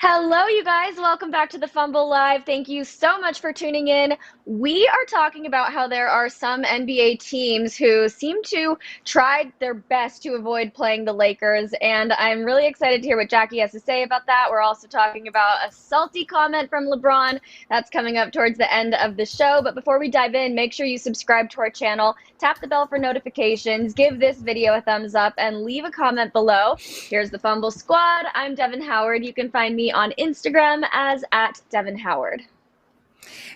Hello, you guys. Welcome back to the Fumble Live. Thank you so much for tuning in. We are talking about how there are some NBA teams who seem to try their best to avoid playing the Lakers, and I'm really excited to hear what Jackie has to say about that. We're also talking about a salty comment from LeBron that's coming up towards the end of the show. But before we dive in, make sure you subscribe to our channel, tap the bell for notifications, give this video a thumbs up, and leave a comment below. Here's the Fumble Squad. I'm Devin Howard. You can find me on Instagram as @DevinHoward.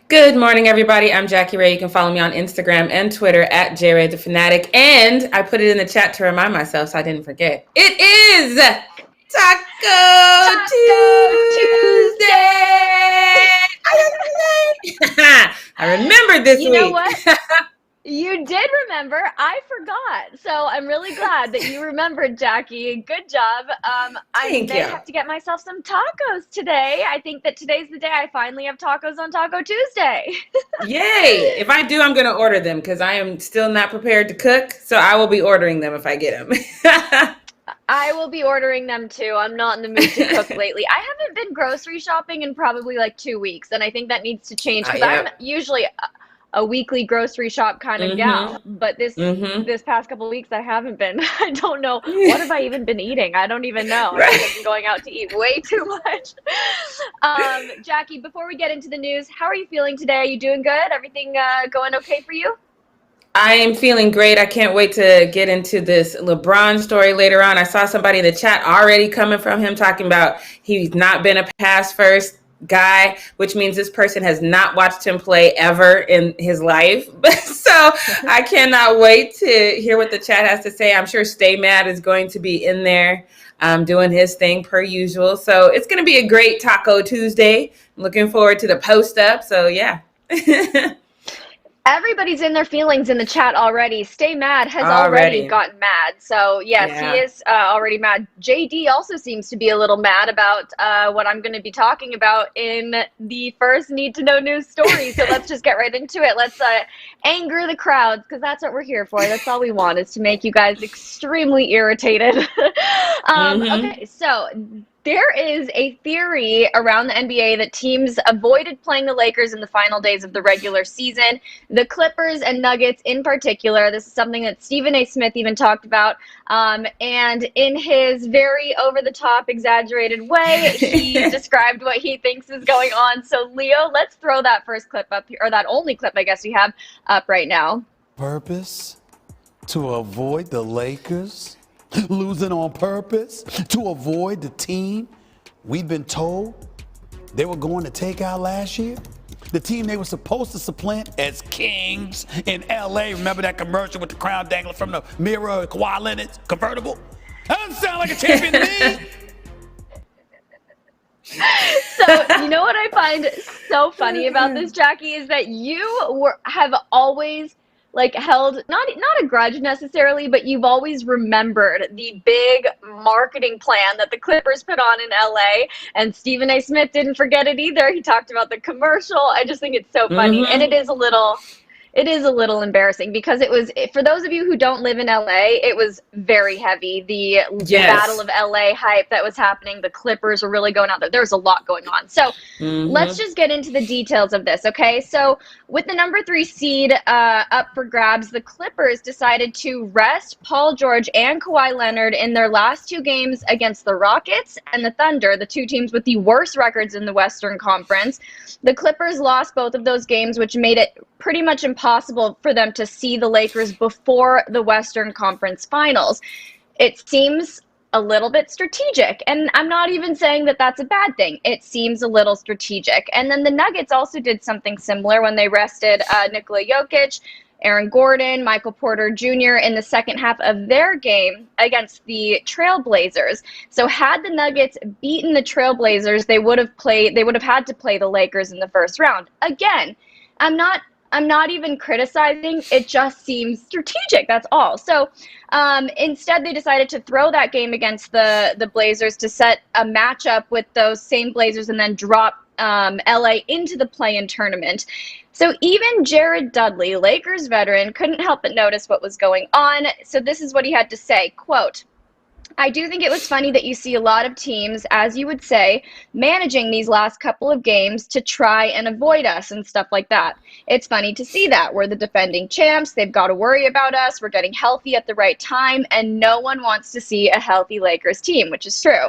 Good morning, everybody. I'm Jackie Ray. You can follow me on Instagram and Twitter at JRayTheFanatic. And I put it in the chat to remind myself so I didn't forget. It is Taco Tuesday! I remembered this week. You know what? You did remember. I forgot. So I'm really glad that you remembered, Jackie. Good job. I have to get myself some tacos today. I think that today's the day I finally have tacos on Taco Tuesday. Yay. If I do, I'm going to order them because I am still not prepared to cook. So I will be ordering them if I get them. I will be ordering them too. I'm not in the mood to cook lately. I haven't been grocery shopping in probably like 2 weeks, and I think that needs to change because I'm usually a weekly grocery shop kind of gal, but this past couple of weeks I haven't been. I don't know. What have I even been eating? I don't even know. Right. I've been going out to eat way too much. Jackie, before we get into the news, how are you feeling today? Are you doing good? Everything going okay for you? I am feeling great. I can't wait to get into this LeBron story later on. I saw somebody in the chat already coming from him talking about he's not been a pass first guy, which means this person has not watched him play ever in his life. So I cannot wait to hear what the chat has to say. I'm sure Stay Mad is going to be in there doing his thing per usual. So it's going to be a great Taco Tuesday. I'm looking forward to the post up. So yeah. Everybody's in their feelings in the chat already. Stay Mad has already gotten mad. So, yes, he is already mad. JD also seems to be a little mad about what I'm going to be talking about in the first Need to Know News story. So let's just get right into it. Let's anger the crowds because that's what we're here for. That's all we want is to make you guys extremely irritated. Okay, so there is a theory around the NBA that teams avoided playing the Lakers in the final days of the regular season. The Clippers and Nuggets in particular. This is something that Stephen A. Smith even talked about. And in his very over-the-top, exaggerated way, he described what he thinks is going on. So, Leo, let's throw that first clip up here, or that only clip, I guess, we have up right now. Purpose to avoid the Lakers? Losing on purpose to avoid the team we've been told they were going to take out last year? The team they were supposed to supplant as kings in LA. Remember that commercial with the crown dangling from the mirror, Kawhi Leonard's convertible? That doesn't sound like a champion to me. So, you know what I find so funny about this, Jackie, is that you have always held not a grudge necessarily, but you've always remembered the big marketing plan that the Clippers put on in LA, and Stephen A. Smith didn't forget it either. He talked about the commercial. I just think it's so funny, and it is a little embarrassing because it was, for those of you who don't live in LA, it was very heavy. The Battle of LA hype that was happening, the Clippers were really going out there. There was a lot going on. So let's just get into the details of this, okay? So with the number 3 seed up for grabs, the Clippers decided to rest Paul George and Kawhi Leonard in their last 2 games against the Rockets and the Thunder, the 2 teams with the worst records in the Western Conference. The Clippers lost both of those games, which made it pretty much impossible for them to see the Lakers before the Western Conference Finals. It seems a little bit strategic, and I'm not even saying that that's a bad thing. It seems a little strategic. And then the Nuggets also did something similar when they rested Nikola Jokic, Aaron Gordon, Michael Porter Jr. in the second half of their game against the Trailblazers. So had the Nuggets beaten the Trailblazers, they would have had to play the Lakers in the first round. Again, I'm not even criticizing. It just seems strategic. That's all. So instead, they decided to throw that game against the Blazers to set a matchup with those same Blazers and then drop LA into the play-in tournament. So even Jared Dudley, Lakers veteran, couldn't help but notice what was going on. So this is what he had to say, quote, I do think it was funny that you see a lot of teams, as you would say, managing these last couple of games to try and avoid us and stuff like that. It's funny to see that. We're the defending champs. They've got to worry about us. We're getting healthy at the right time, and no one wants to see a healthy Lakers team, which is true.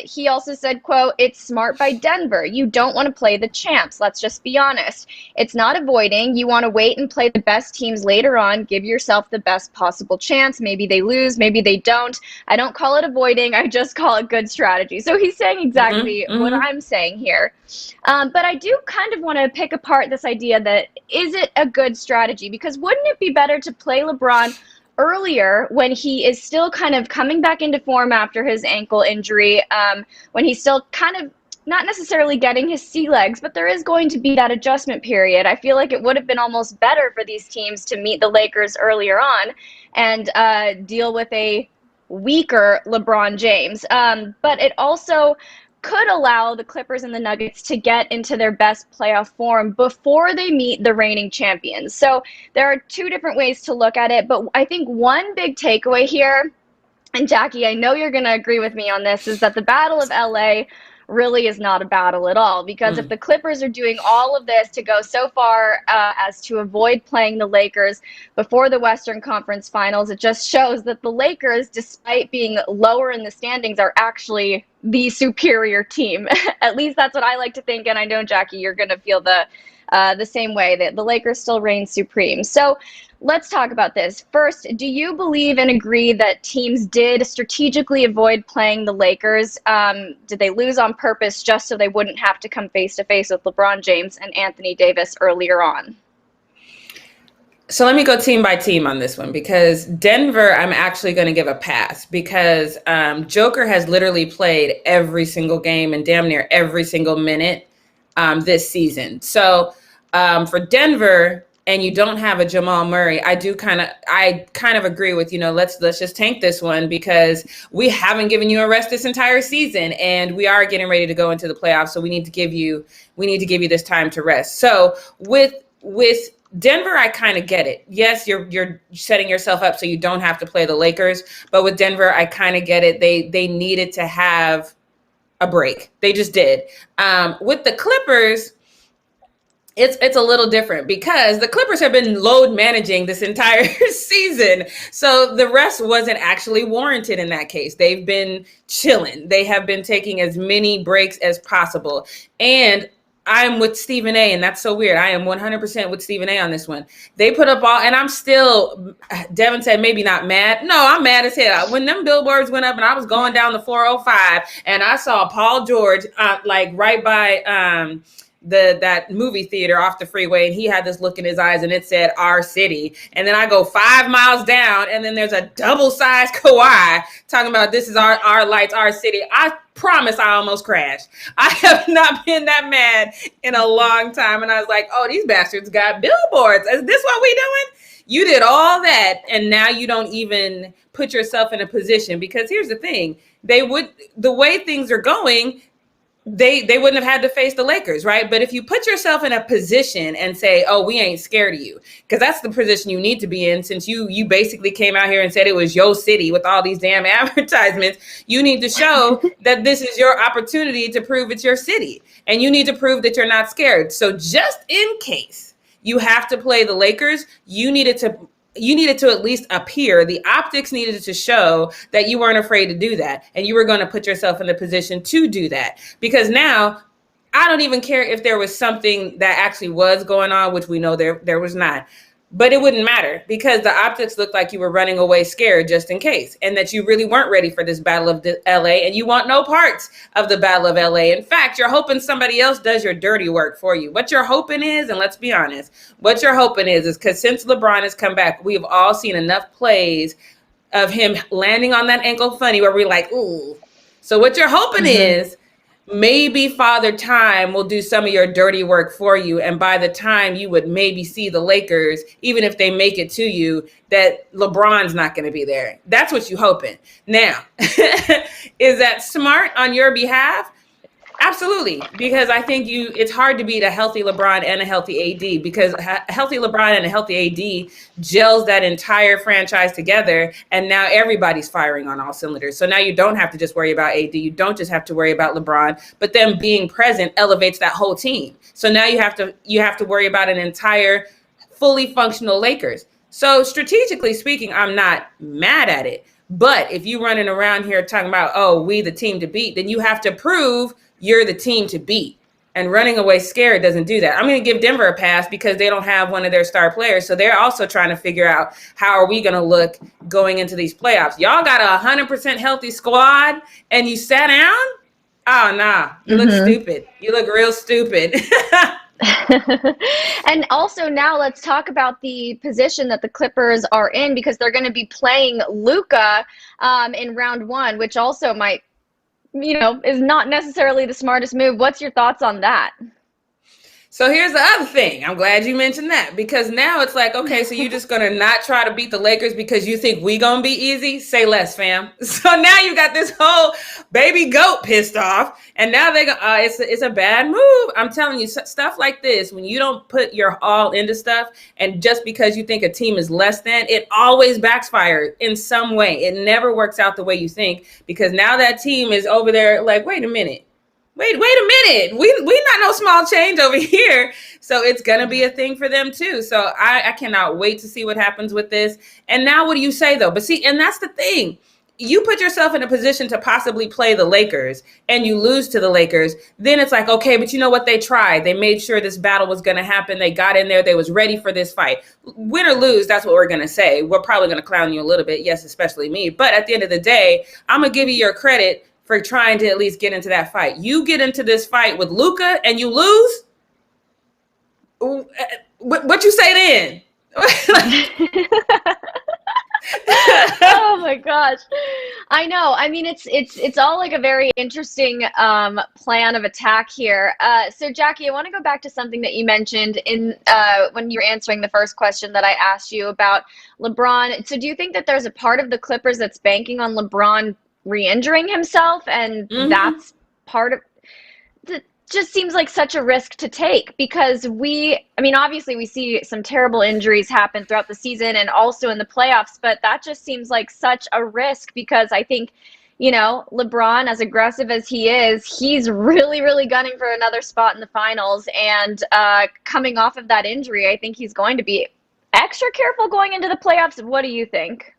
He also said, quote, "It's smart by Denver. You don't want to play the champs. Let's just be honest. It's not avoiding. You want to wait and play the best teams later on. Give yourself the best possible chance. Maybe they lose. Maybe they don't. I don't call it avoiding. I just call it good strategy." So he's saying exactly what I'm saying here. But I do kind of want to pick apart this idea that is it a good strategy? Because wouldn't it be better to play LeBron earlier when he is still kind of coming back into form after his ankle injury, when he's still kind of not necessarily getting his sea legs, but there is going to be that adjustment period. I feel like it would have been almost better for these teams to meet the Lakers earlier on and deal with a weaker LeBron James. But it also could allow the Clippers and the Nuggets to get into their best playoff form before they meet the reigning champions. So there are two different ways to look at it, but I think one big takeaway here, and Jackie, I know you're going to agree with me on this, is that the Battle of LA really is not a battle at all, because if the Clippers are doing all of this to go so far as to avoid playing the Lakers before the Western Conference Finals, it just shows that the Lakers, despite being lower in the standings, are actually the superior team. At least that's what I like to think, and I know, Jackie, you're going to feel the same way, that the Lakers still reign supreme. So let's talk about this. First, do you believe and agree that teams did strategically avoid playing the Lakers? Did they lose on purpose just so they wouldn't have to come face-to-face with LeBron James and Anthony Davis earlier on? So let me go team by team on this one, because Denver, I'm actually going to give a pass, because Joker has literally played every single game and damn near every single minute this season. So for Denver, and you don't have a Jamal Murray, I kind of agree with, let's just tank this one, because we haven't given you a rest this entire season, and we are getting ready to go into the playoffs. So we need to give you this time to rest. So with Denver, I kind of get it. Yes, you're setting yourself up so you don't have to play the Lakers, but with Denver, I kind of get it. They needed to have a break. They just did. With the Clippers, it's a little different, because the Clippers have been load managing this entire season. So the rest wasn't actually warranted in that case. They've been chilling. They have been taking as many breaks as possible. And I'm with Stephen A, and that's so weird. I am 100% with Stephen A on this one. They put up all, and I'm still, Devin said maybe not mad. No, I'm mad as hell. When them billboards went up and I was going down the 405 and I saw Paul George right by that movie theater off the freeway, and he had this look in his eyes and it said "Our City," and then I go 5 miles down and then there's a double-sized Kawhi talking about "This is our lights, our city." I promise I almost crashed. I have not been that mad in a long time, and I was like, oh, these bastards got billboards. Is this what we doing? You did all that, and now you don't even put yourself in a position, because here's the thing, the way things are going, they wouldn't have had to face the Lakers, right? But if you put yourself in a position and say, oh, we ain't scared of you, because that's the position you need to be in, since you basically came out here and said it was your city with all these damn advertisements. You need to show that this is your opportunity to prove it's your city, and you need to prove that you're not scared. So just in case you have to play the Lakers, you needed to at least appear. The optics needed to show that you weren't afraid to do that, and you were going to put yourself in the position to do that. Because now, I don't even care if there was something that actually was going on, which we know there was not. But it wouldn't matter, because the optics looked like you were running away scared just in case, and that you really weren't ready for this Battle of LA, and you want no parts of the Battle of LA. In fact, you're hoping somebody else does your dirty work for you. What you're hoping is, and let's be honest, what you're hoping is because since LeBron has come back, we've all seen enough plays of him landing on that ankle funny where we're like, ooh. So what you're hoping is, maybe Father Time will do some of your dirty work for you. And by the time you would maybe see the Lakers, even if they make it to you, that LeBron's not going to be there. That's what you're hoping. Now, is that smart on your behalf? Absolutely, because I think it's hard to beat a healthy LeBron and a healthy AD, because a healthy LeBron and a healthy AD gels that entire franchise together, and now everybody's firing on all cylinders. So now you don't have to just worry about AD, you don't just have to worry about LeBron, but them being present elevates that whole team. So now you have to worry about an entire fully functional Lakers. So strategically speaking, I'm not mad at it. But if you running around here talking about, oh, we the team to beat, then you have to prove you're the team to beat. And running away scared doesn't do that. I'm going to give Denver a pass because they don't have one of their star players. So they're also trying to figure out, how are we going to look going into these playoffs? Y'all got a 100% healthy squad and you sat down? Oh, nah. You look stupid. You look real stupid. And also now let's talk about the position that the Clippers are in, because they're going to be playing Luka in round 1, which also might, is not necessarily the smartest move. What's your thoughts on that? So here's the other thing. I'm glad you mentioned that, because now it's like, okay, so you're just going to not try to beat the Lakers because you think we going to be easy? Say less, fam. So now you got this whole baby goat pissed off, and now they go, it's a bad move. I'm telling you, stuff like this, when you don't put your all into stuff, and just because you think a team is less than, it always backfires in some way. It never works out the way you think, because now that team is over there like, wait a minute. Wait a minute. We not no small change over here. So it's going to be a thing for them too. So I cannot wait to see what happens with this. And now what do you say though? But see, and that's the thing. You put yourself in a position to possibly play the Lakers and you lose to the Lakers. Then it's like, okay, but you know what? They tried. They made sure this battle was going to happen. They got in there. They was ready for this fight. Win or lose, that's what we're going to say. We're probably going to clown you a little bit. Yes, especially me. But at the end of the day, I'm going to give you your credit for trying to at least get into that fight. You get into this fight with Luka and you lose. What you say then? Oh my gosh. I know. I mean, it's all like a very interesting plan of attack here. So Jackie, I want to go back to something that you mentioned in when you were answering the first question that I asked you about LeBron. So do you think that there's a part of the Clippers that's banking on LeBron re-injuring himself, and that's part of it? Just seems like such a risk to take, because obviously we see some terrible injuries happen throughout the season and also in the playoffs, but that just seems like such a risk, because I think, LeBron, as aggressive as he is, he's really, really gunning for another spot in the finals, and coming off of that injury, I think he's going to be extra careful going into the playoffs. What do you think?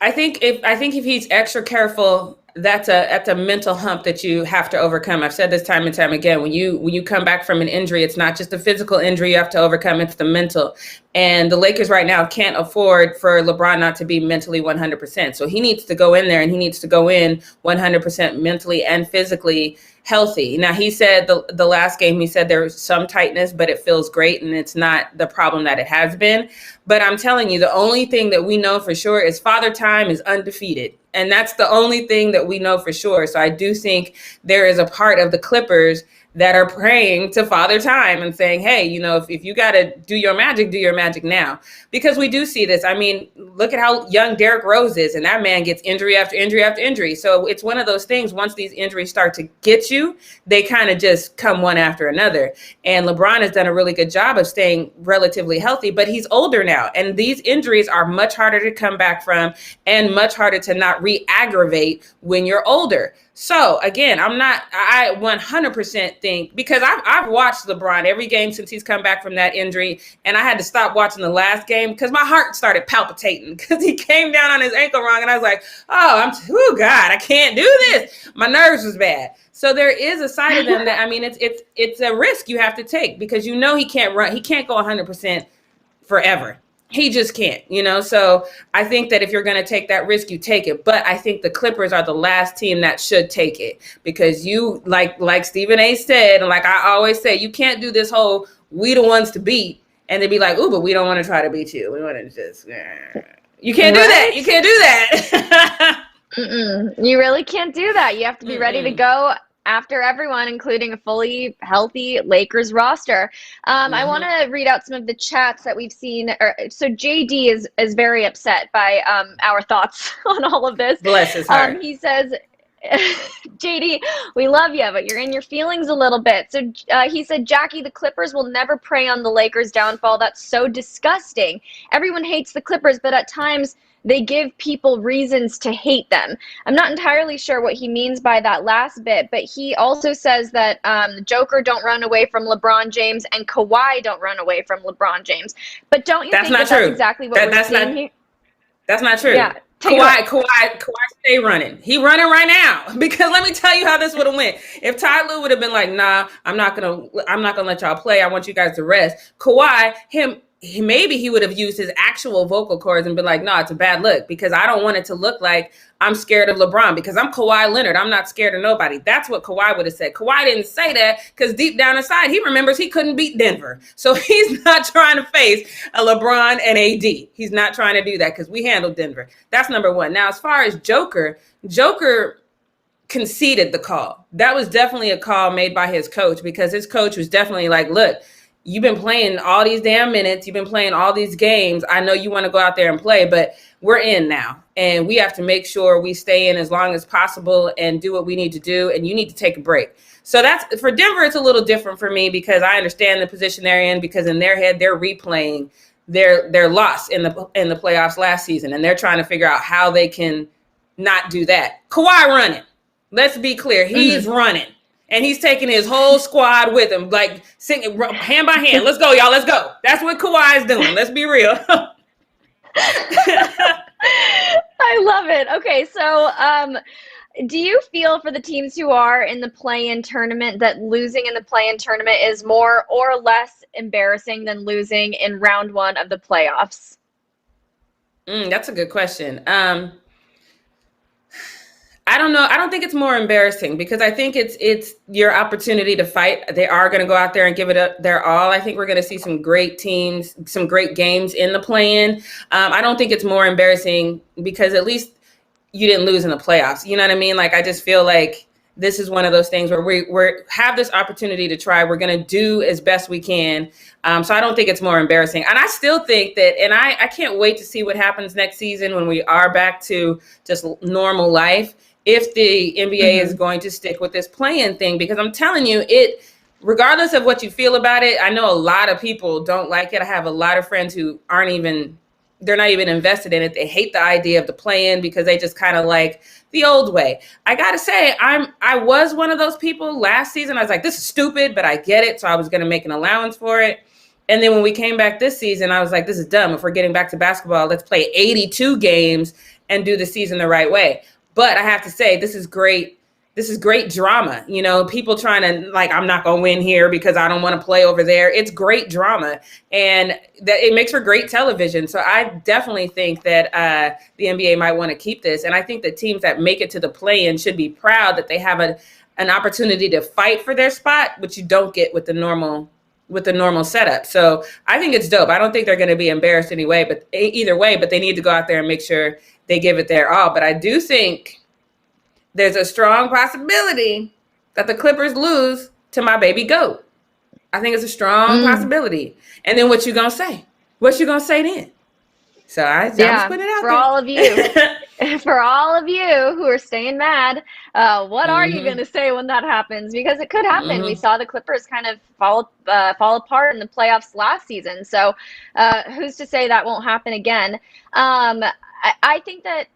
I think if he's extra careful, that's a mental hump that you have to overcome. I've said this time and time again. When you come back from an injury, it's not just the physical injury you have to overcome, it's the mental. And the Lakers right now can't afford for LeBron not to be mentally 100%. So he needs to go in there, and he needs to go in 100% mentally and physically healthy. Now, he said the last game, he said there was some tightness, but it feels great, and it's not the problem that it has been. But I'm telling you, the only thing that we know for sure is Father Time is undefeated. And that's the only thing that we know for sure. So I do think there is a part of the Clippers that are praying to Father Time and saying, hey, if you got to do your magic now. Because we do see this. I mean, look at how young Derrick Rose is, and that man gets injury after injury after injury. So it's one of those things, once these injuries start to get you, they kind of just come one after another. And LeBron has done a really good job of staying relatively healthy, but he's older now. And these injuries are much harder to come back from and much harder to not re-aggravate when you're older. So again, I 100% think, because I've watched LeBron every game since he's come back from that injury, and I had to stop watching the last game because my heart started palpitating because he came down on his ankle wrong, and I was like, oh God, I can't do this. My nerves was bad. So there is a side of them that, it's a risk you have to take, because he can't run, he can't go 100% forever. He just can't, so I think that if you're going to take that risk, you take it. But I think the Clippers are the last team that should take it, because you, like Stephen A. said, and like I always say, you can't do this whole we the ones to beat and then be like, ooh, but we don't want to try to beat you. We want to just, you can't do that. You can't do that. You really can't do that. You have to be ready to go after everyone, including a fully healthy Lakers roster. I want to read out some of the chats that we've seen. So JD is very upset by our thoughts on all of this. Bless his heart. He says, JD, we love you, but you're in your feelings a little bit. So he said, Jackie, the Clippers will never prey on the Lakers' downfall. That's so disgusting. Everyone hates the Clippers, but at times they give people reasons to hate them. I'm not entirely sure what he means by that last bit, but he also says that the Joker don't run away from LeBron James and Kawhi don't run away from LeBron James. But don't you That's think not that true. that's exactly what we're seeing here? That's not true. Yeah. Kawhi stay running. He running right now because let me tell you how this would have went. If Ty Lue would have been like, nah, I'm not gonna let y'all play. I want you guys to rest. Kawhi, maybe he would have used his actual vocal cords and been like, no, it's a bad look because I don't want it to look like I'm scared of LeBron because I'm Kawhi Leonard. I'm not scared of nobody. That's what Kawhi would have said. Kawhi didn't say that because deep down inside, he remembers he couldn't beat Denver. So he's not trying to face a LeBron and AD. He's not trying to do that because we handled Denver. That's number one. Now, as far as Joker conceded the call. That was definitely a call made by his coach because his coach was definitely like, look, you've been playing all these damn minutes. You've been playing all these games. I know you want to go out there and play, but we're in now. And we have to make sure we stay in as long as possible and do what we need to do. And you need to take a break. So that's for Denver. It's a little different for me because I understand the position they're in because in their head, they're replaying their loss in the playoffs last season. And they're trying to figure out how they can not do that. Kawhi running. Let's be clear. He's running. And he's taking his whole squad with him, like singing hand by hand. Let's go, y'all. Let's go. That's what Kawhi is doing. Let's be real. I love it. Okay, so do you feel for the teams who are in the play-in tournament that losing in the play-in tournament is more or less embarrassing than losing in round one of the playoffs? That's a good question. I don't know. I don't think it's more embarrassing because I think it's your opportunity to fight. They are going to go out there and give it up their all. I think we're going to see some great teams, some great games in the play-in. I don't think it's more embarrassing because at least you didn't lose in the playoffs. You know what I mean? Like, I just feel like this is one of those things where we have this opportunity to try. We're going to do as best we can. So I don't think it's more embarrassing. And I still think that, and I can't wait to see what happens next season when we are back to just normal life. If the NBA is going to stick with this play-in thing, because I'm telling you, regardless of what you feel about it, I know a lot of people don't like it. I have a lot of friends who they're not even invested in it. They hate the idea of the play-in because they just kind of like the old way. I got to say, I was one of those people last season. I was like, this is stupid, but I get it. So I was going to make an allowance for it. And then when we came back this season, I was like, this is dumb. If we're getting back to basketball, let's play 82 games and do the season the right way. But I have to say, this is great. This is great drama. You know, people trying to like, I'm not going to win here because I don't want to play over there. It's great drama. And that it makes for great television. So I definitely think that the NBA might want to keep this. And I think that teams that make it to the play-in should be proud that they have an opportunity to fight for their spot, which you don't get with the normal setup. So I think it's dope. I don't think they're going to be embarrassed either way, but they need to go out there and make sure they give it their all. But I do think there's a strong possibility that the Clippers lose to my baby GOAT. I think it's a strong possibility. And then what you going to say? What you going to say then? So I just put it out for there. all of you. For all of you who are staying mad, what are you going to say when that happens? Because it could happen. We saw the Clippers kind of fall apart in the playoffs last season. So who's to say that won't happen again? I think that,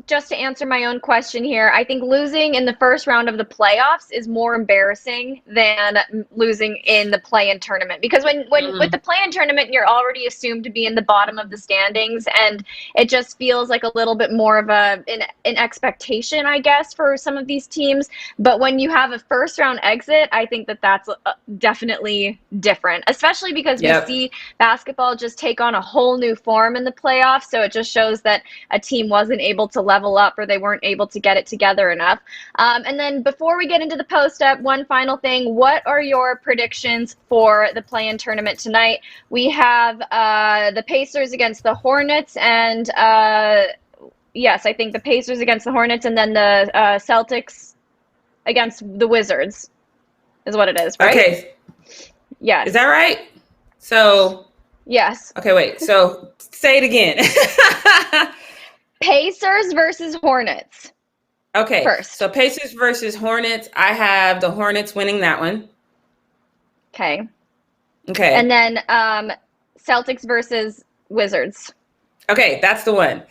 just to answer my own question here, I think losing in the first round of the playoffs is more embarrassing than losing in the play-in tournament. Because when with the play-in tournament, you're already assumed to be in the bottom of the standings, and it just feels like a little bit more of an expectation, I guess, for some of these teams. But when you have a first-round exit, I think that's definitely different, especially because we see basketball just take on a whole new form in the playoffs. So it just shows that a team wasn't able to level up or they weren't able to get it together enough. And then before we get into the post-up, one final thing. What are your predictions for the play-in tournament tonight? We have the Pacers against the Hornets and yes, I think the Pacers against the Hornets and then the Celtics against the Wizards is what it is, right? Okay. Yes. Is that right? So. Yes. Okay, wait. So say it again. Pacers versus Hornets. Okay, first. so Pacers versus Hornets. I have the Hornets winning that one. Okay. And Okay. then Celtics versus Wizards. Okay, that's the one.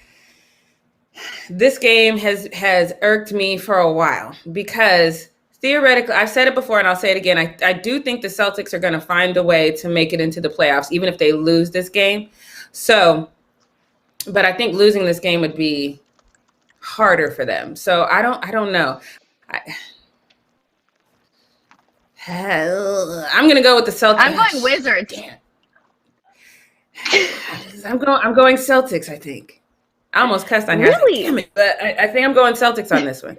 This game has irked me for a while because theoretically, I've said it before and I'll say it again. I do think the Celtics are going to find a way to make it into the playoffs, even if they lose this game. So, but I think losing this game would be harder for them. So I don't know. I'm going to go with the Celtics. I'm going Wizards. Damn. I'm going Celtics, I think. I almost cussed on here. Really? Damn it. But I think I'm going Celtics on this one.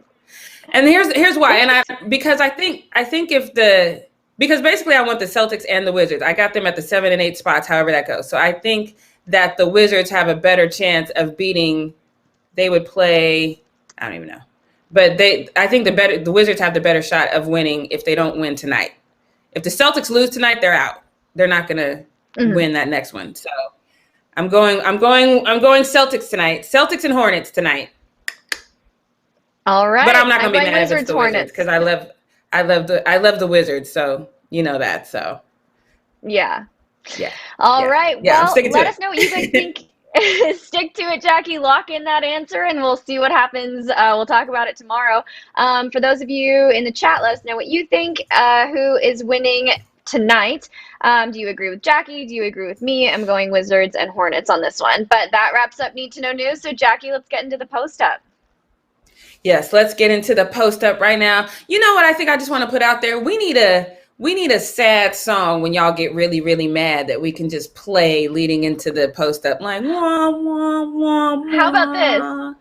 And here's why. And because basically I want the Celtics and the Wizards. I got them at the 7 and 8 spots, however that goes. So I think that the Wizards have a better chance of beating. They would play, I don't even know. But I think the Wizards have the better shot of winning if they don't win tonight. If the Celtics lose tonight, they're out. They're not gonna win that next one. So I'm going Celtics tonight. Celtics and Hornets tonight. All right. But I'm not gonna be mad Wizards, if it's the Wizards because I love the Wizards, so you know that. So yeah. Yeah. All right. Yeah, well, let us know what you guys think. Stick to it, Jackie. Lock in that answer, and we'll see what happens. We'll talk about it tomorrow. For those of you in the chat, let us know what you think. Who is winning tonight? Do you agree with Jackie? Do you agree with me? I'm going Wizards and Hornets on this one. But that wraps up Need to Know News. So, Jackie, let's get into the post-up. Yes, let's get into the post-up right now. You know what I think I just want to put out there? We need a sad song when y'all get really, really mad that we can just play leading into the post-up. Like, wah, wah, wah, wah. How about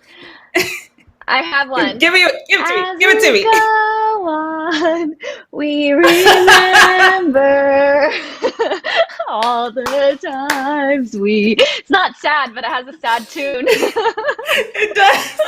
this? I have one. Give it to me. Give it to me. Go on, we remember all the times we. It's not sad, but it has a sad tune. It does.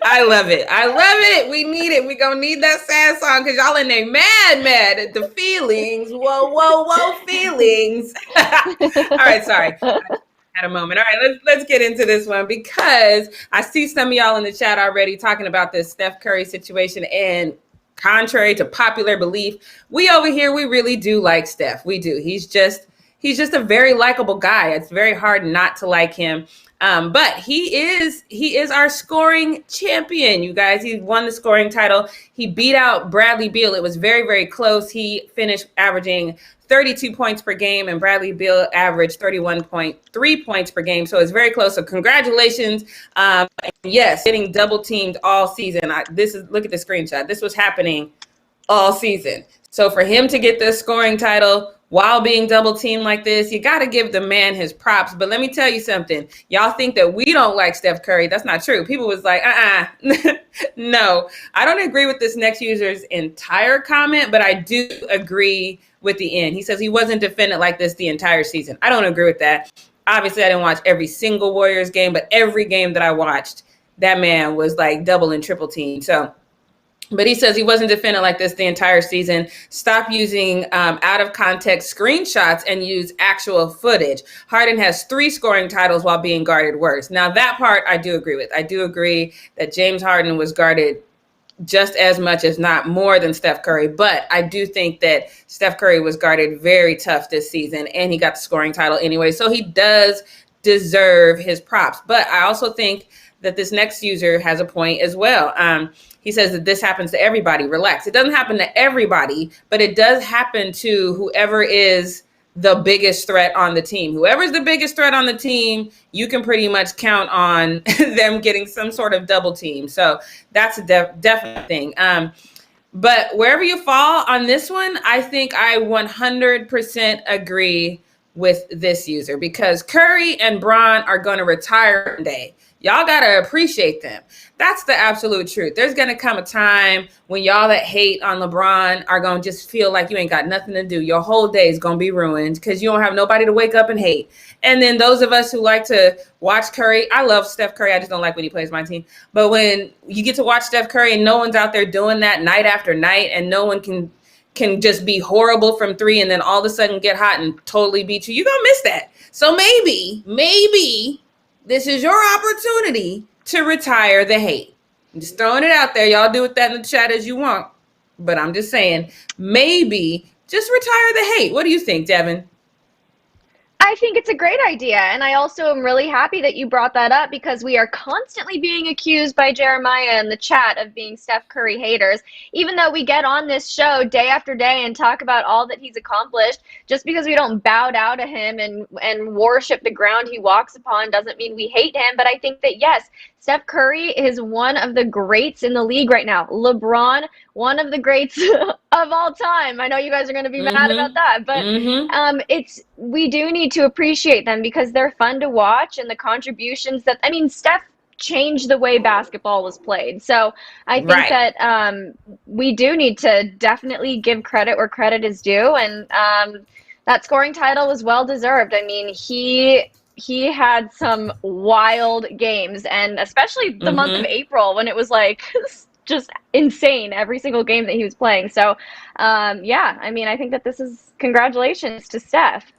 I love it. I love it. We need it. We gonna need that sad song because y'all in there mad at the feelings. Whoa, feelings. All right, sorry. Had a moment. All right, let's get into this one because I see some of y'all in the chat already talking about this Steph Curry situation, and contrary to popular belief, we over here, we really do like Steph. We do. He's just a very likable guy. It's very hard not to like him. But he is our scoring champion, you guys. He won the scoring title. He beat out Bradley Beal. It was very, very close. He finished averaging 32 points per game, and Bradley Beal averaged 31.3 points per game. So it's very close. So congratulations. And yes, getting double teamed all season. Look at the screenshot. This was happening all season. So for him to get the scoring title while being double teamed like this, you got to give the man his props. But let me tell you something. Y'all think that we don't like Steph Curry. That's not true. People was like, no. I don't agree with this next user's entire comment, but I do agree with the end. He says he wasn't defended like this the entire season. I don't agree with that. Obviously, I didn't watch every single Warriors game, but every game that I watched, that man was like double and triple teamed. So, but he says he wasn't defended like this the entire season. Stop using out of context screenshots and use actual footage. Harden has 3 scoring titles while being guarded worse. Now that part I do agree with. I do agree that James Harden was guarded just as much, if not more, than Steph Curry. But I do think that Steph Curry was guarded very tough this season, and he got the scoring title anyway. So he does deserve his props. But I also think that this next user has a point as well. He says that this happens to everybody. Relax. It doesn't happen to everybody, but it does happen to whoever is the biggest threat on the team. Whoever's the biggest threat on the team, you can pretty much count on them getting some sort of double team. So that's a definite thing. But wherever you fall on this one, I think I 100% agree with this user because Curry and Bron are going to retire one day. Y'all got to appreciate them. That's the absolute truth. There's going to come a time when y'all that hate on LeBron are going to just feel like you ain't got nothing to do. Your whole day is going to be ruined because you don't have nobody to wake up and hate. And then those of us who like to watch Curry, I love Steph Curry. I just don't like when he plays my team. But when you get to watch Steph Curry and no one's out there doing that night after night and no one can just be horrible from 3 and then all of a sudden get hot and totally beat you, you're going to miss that. So maybe this is your opportunity to retire the hate. I'm just throwing it out there. Y'all do with that in the chat as you want. But I'm just saying, maybe just retire the hate. What do you think, Devin? I think it's a great idea. And I also am really happy that you brought that up because we are constantly being accused by Jeremiah in the chat of being Steph Curry haters. Even though we get on this show day after day and talk about all that he's accomplished, just because we don't bow down to him and worship the ground he walks upon doesn't mean we hate him. But I think that, yes, Steph Curry is one of the greats in the league right now. LeBron, one of the greats of all time. I know you guys are going to be mad about that, but we do need to appreciate them because they're fun to watch, and the contributions that, I mean, Steph changed the way basketball was played. So I think that we do need to definitely give credit where credit is due, and that scoring title was well deserved. I mean, he had some wild games, and especially the month of April when it was like just insane every single game that he was playing. So, yeah, I mean, I think that this is congratulations to Steph.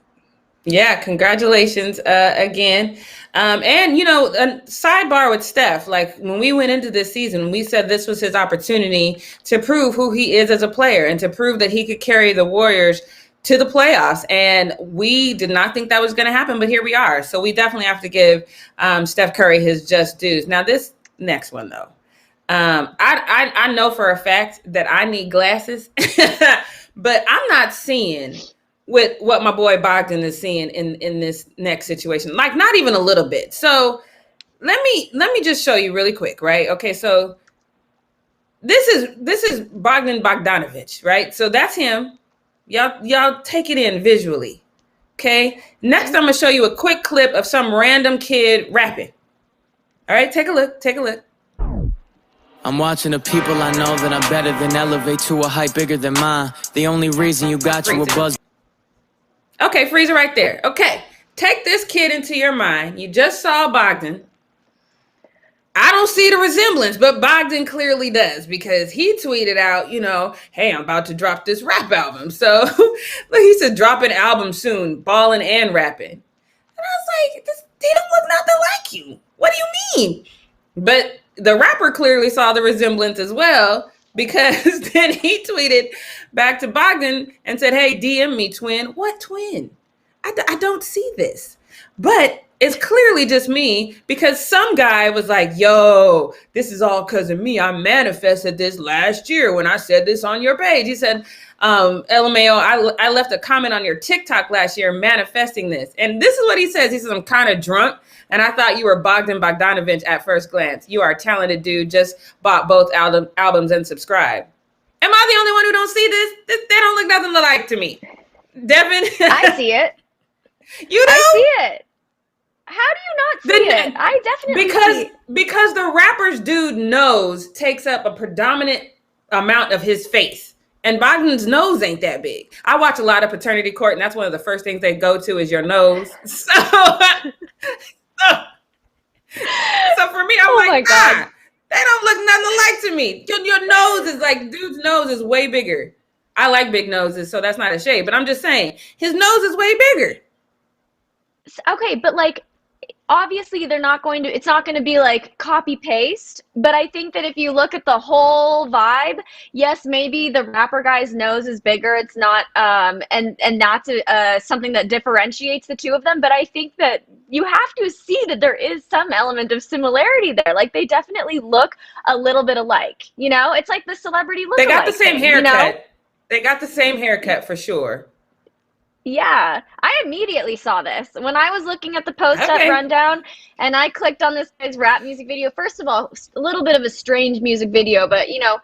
Yeah, congratulations again. And, you know, a sidebar with Steph, like when we went into this season, we said this was his opportunity to prove who he is as a player and to prove that he could carry the Warriors to the playoffs. And we did not think that was going to happen, but here we are. So we definitely have to give Steph Curry his just dues. Now, this next one, though, I know for a fact that I need glasses, but I'm not seeing with what my boy Bogdan is seeing in this next situation, like not even a little bit. So let me just show you really quick, right? Okay, so this is Bogdan Bogdanovich, right? So that's him. Y'all take it in visually. Okay. Next, I'm gonna show you a quick clip of some random kid rapping. All right, take a look. I'm watching the people I know that I'm better than elevate to a height bigger than mine. The only reason you got you a buzz. Okay, freeze it right there. Okay, take this kid into your mind. You just saw Bogdan. I don't see the resemblance, but Bogdan clearly does because he tweeted out, you know, hey, I'm about to drop this rap album. So he said, drop an album soon, balling and rapping. And I was like, they don't look nothing like you. What do you mean? But the rapper clearly saw the resemblance as well because then he tweeted back to Bogdan and said, hey, DM me, twin. What twin? I don't see this. But it's clearly just me because some guy was like, yo, this is all because of me. I manifested this last year when I said this on your page. He said, LMAO, I left a comment on your TikTok last year manifesting this. And this is what he says. He says, I'm kind of drunk. And I thought you were Bogdan Bogdanovich at first glance. You are a talented dude. Just bought both albums and subscribed. Am I the only one who don't see this? They don't look nothing alike to me. Devin? I see it. You do? I see it. How do you not see it? I definitely see it. Because the rapper's dude nose takes up a predominant amount of his face. And Bogdan's nose ain't that big. I watch a lot of Paternity Court, and that's one of the first things they go to is your nose. So for me, I'm like, God. They don't look nothing alike to me. Your nose is like, dude's nose is way bigger. I like big noses, so that's not a shade. But I'm just saying, his nose is way bigger. Okay, but like, obviously it's not going to be like copy paste, but I think that if you look at the whole vibe, yes, maybe the rapper guy's nose is bigger. It's not, and that's something that differentiates the two of them. But I think that you have to see that there is some element of similarity there. Like they definitely look a little bit alike. You know, it's like the celebrity look. They got the same haircut. You know? They got the same haircut for sure. Yeah, I immediately saw this when I was looking at the post-up rundown, and I clicked on this guy's rap music video. First of all, a little bit of a strange music video, but, you know,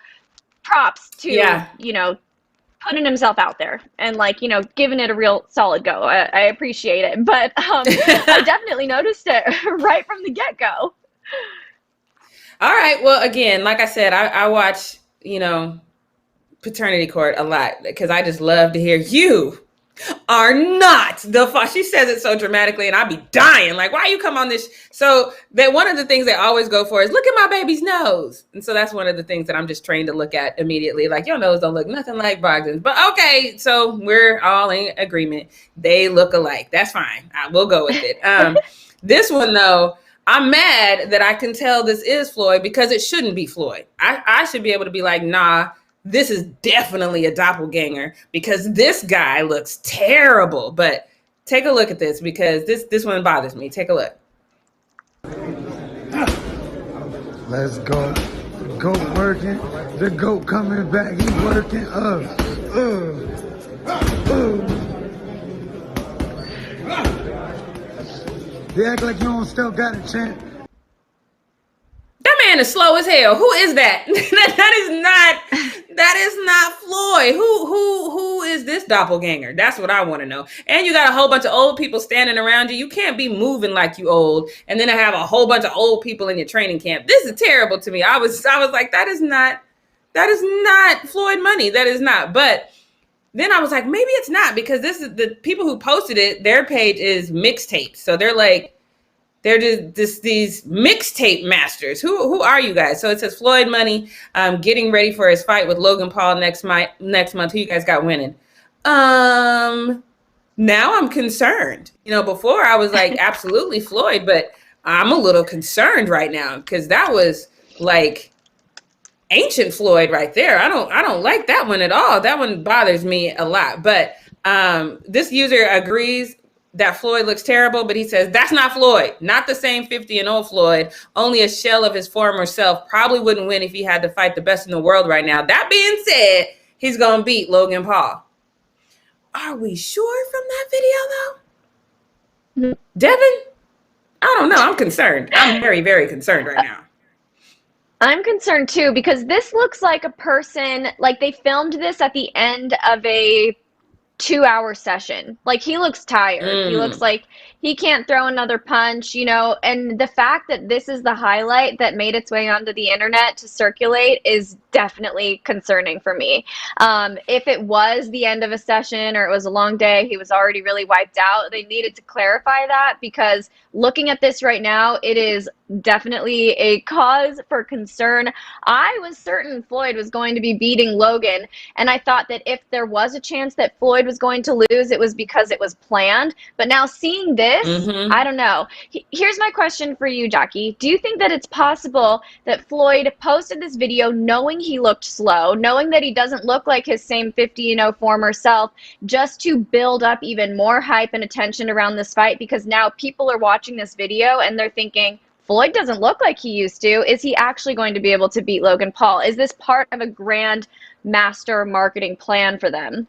props to, you know, putting himself out there and, like, you know, giving it a real solid go. I appreciate it, but I definitely noticed it right from the get-go. All right, well, again, like I said, I watch, you know, Paternity Court a lot because I just love to hear you are not the she says it so dramatically and I'd be dying like, why you come on this? So that one of the things they always go for is look at my baby's nose. And so that's one of the things that I'm just trained to look at immediately. Like your nose don't look nothing like Bogdan's, but okay. So we're all in agreement. They look alike. That's fine. I will go with it. This one though, I'm mad that I can tell this is Floyd because it shouldn't be Floyd. I should be able to be like, nah, this is definitely a doppelganger because this guy looks terrible. But take a look at this because this one bothers me. Take a look. Let's go. The GOAT working. The GOAT coming back. He working. They act like you don't still got a chance. That man is slow as hell. Who is that? that is not Floyd. Who is this doppelganger? That's what I want to know. And you got a whole bunch of old people standing around you. You can't be moving like you old, and then I have a whole bunch of old people in your training camp. This is terrible to me. I was like, that is not Floyd money. That is not. But then I was like, maybe it's not, because this is the people who posted it. Their page is mixtape, so they're just these mixtape masters. Who are you guys? So it says Floyd money, getting ready for his fight with Logan Paul next month. Who you guys got winning? Now I'm concerned. Before I was like absolutely Floyd, but I'm a little concerned right now because that was like ancient Floyd right there. I don't like that one at all. That one bothers me a lot. But this user agrees that Floyd looks terrible, but he says that's not Floyd, not the same 50-and-0 Floyd, only a shell of his former self. Probably wouldn't win if he had to fight the best in the world right now. That being said, he's gonna beat Logan Paul. Are we sure from that video though? Devin? I don't know. I'm concerned. I'm very, very concerned right now. I'm concerned too, because this looks like a person, like they filmed this at the end of a 2-hour session. Like he looks tired. He looks like he can't throw another punch, and the fact that this is the highlight that made its way onto the internet to circulate is definitely concerning for me. If it was the end of a session or it was a long day, he was already really wiped out, they needed to clarify that, because looking at this right now, it is definitely a cause for concern. I was certain Floyd was going to be beating Logan, and I thought that if there was a chance that Floyd was going to lose, it was because it was planned. But now seeing this, I don't know. Here's my question for you, Jackie. Do you think that it's possible that Floyd posted this video knowing he looked slow, knowing that he doesn't look like his same 50-0 former self, just to build up even more hype and attention around this fight? Because now people are watching this video and they're thinking, Floyd doesn't look like he used to. Is he actually going to be able to beat Logan Paul? Is this part of a grand master marketing plan for them?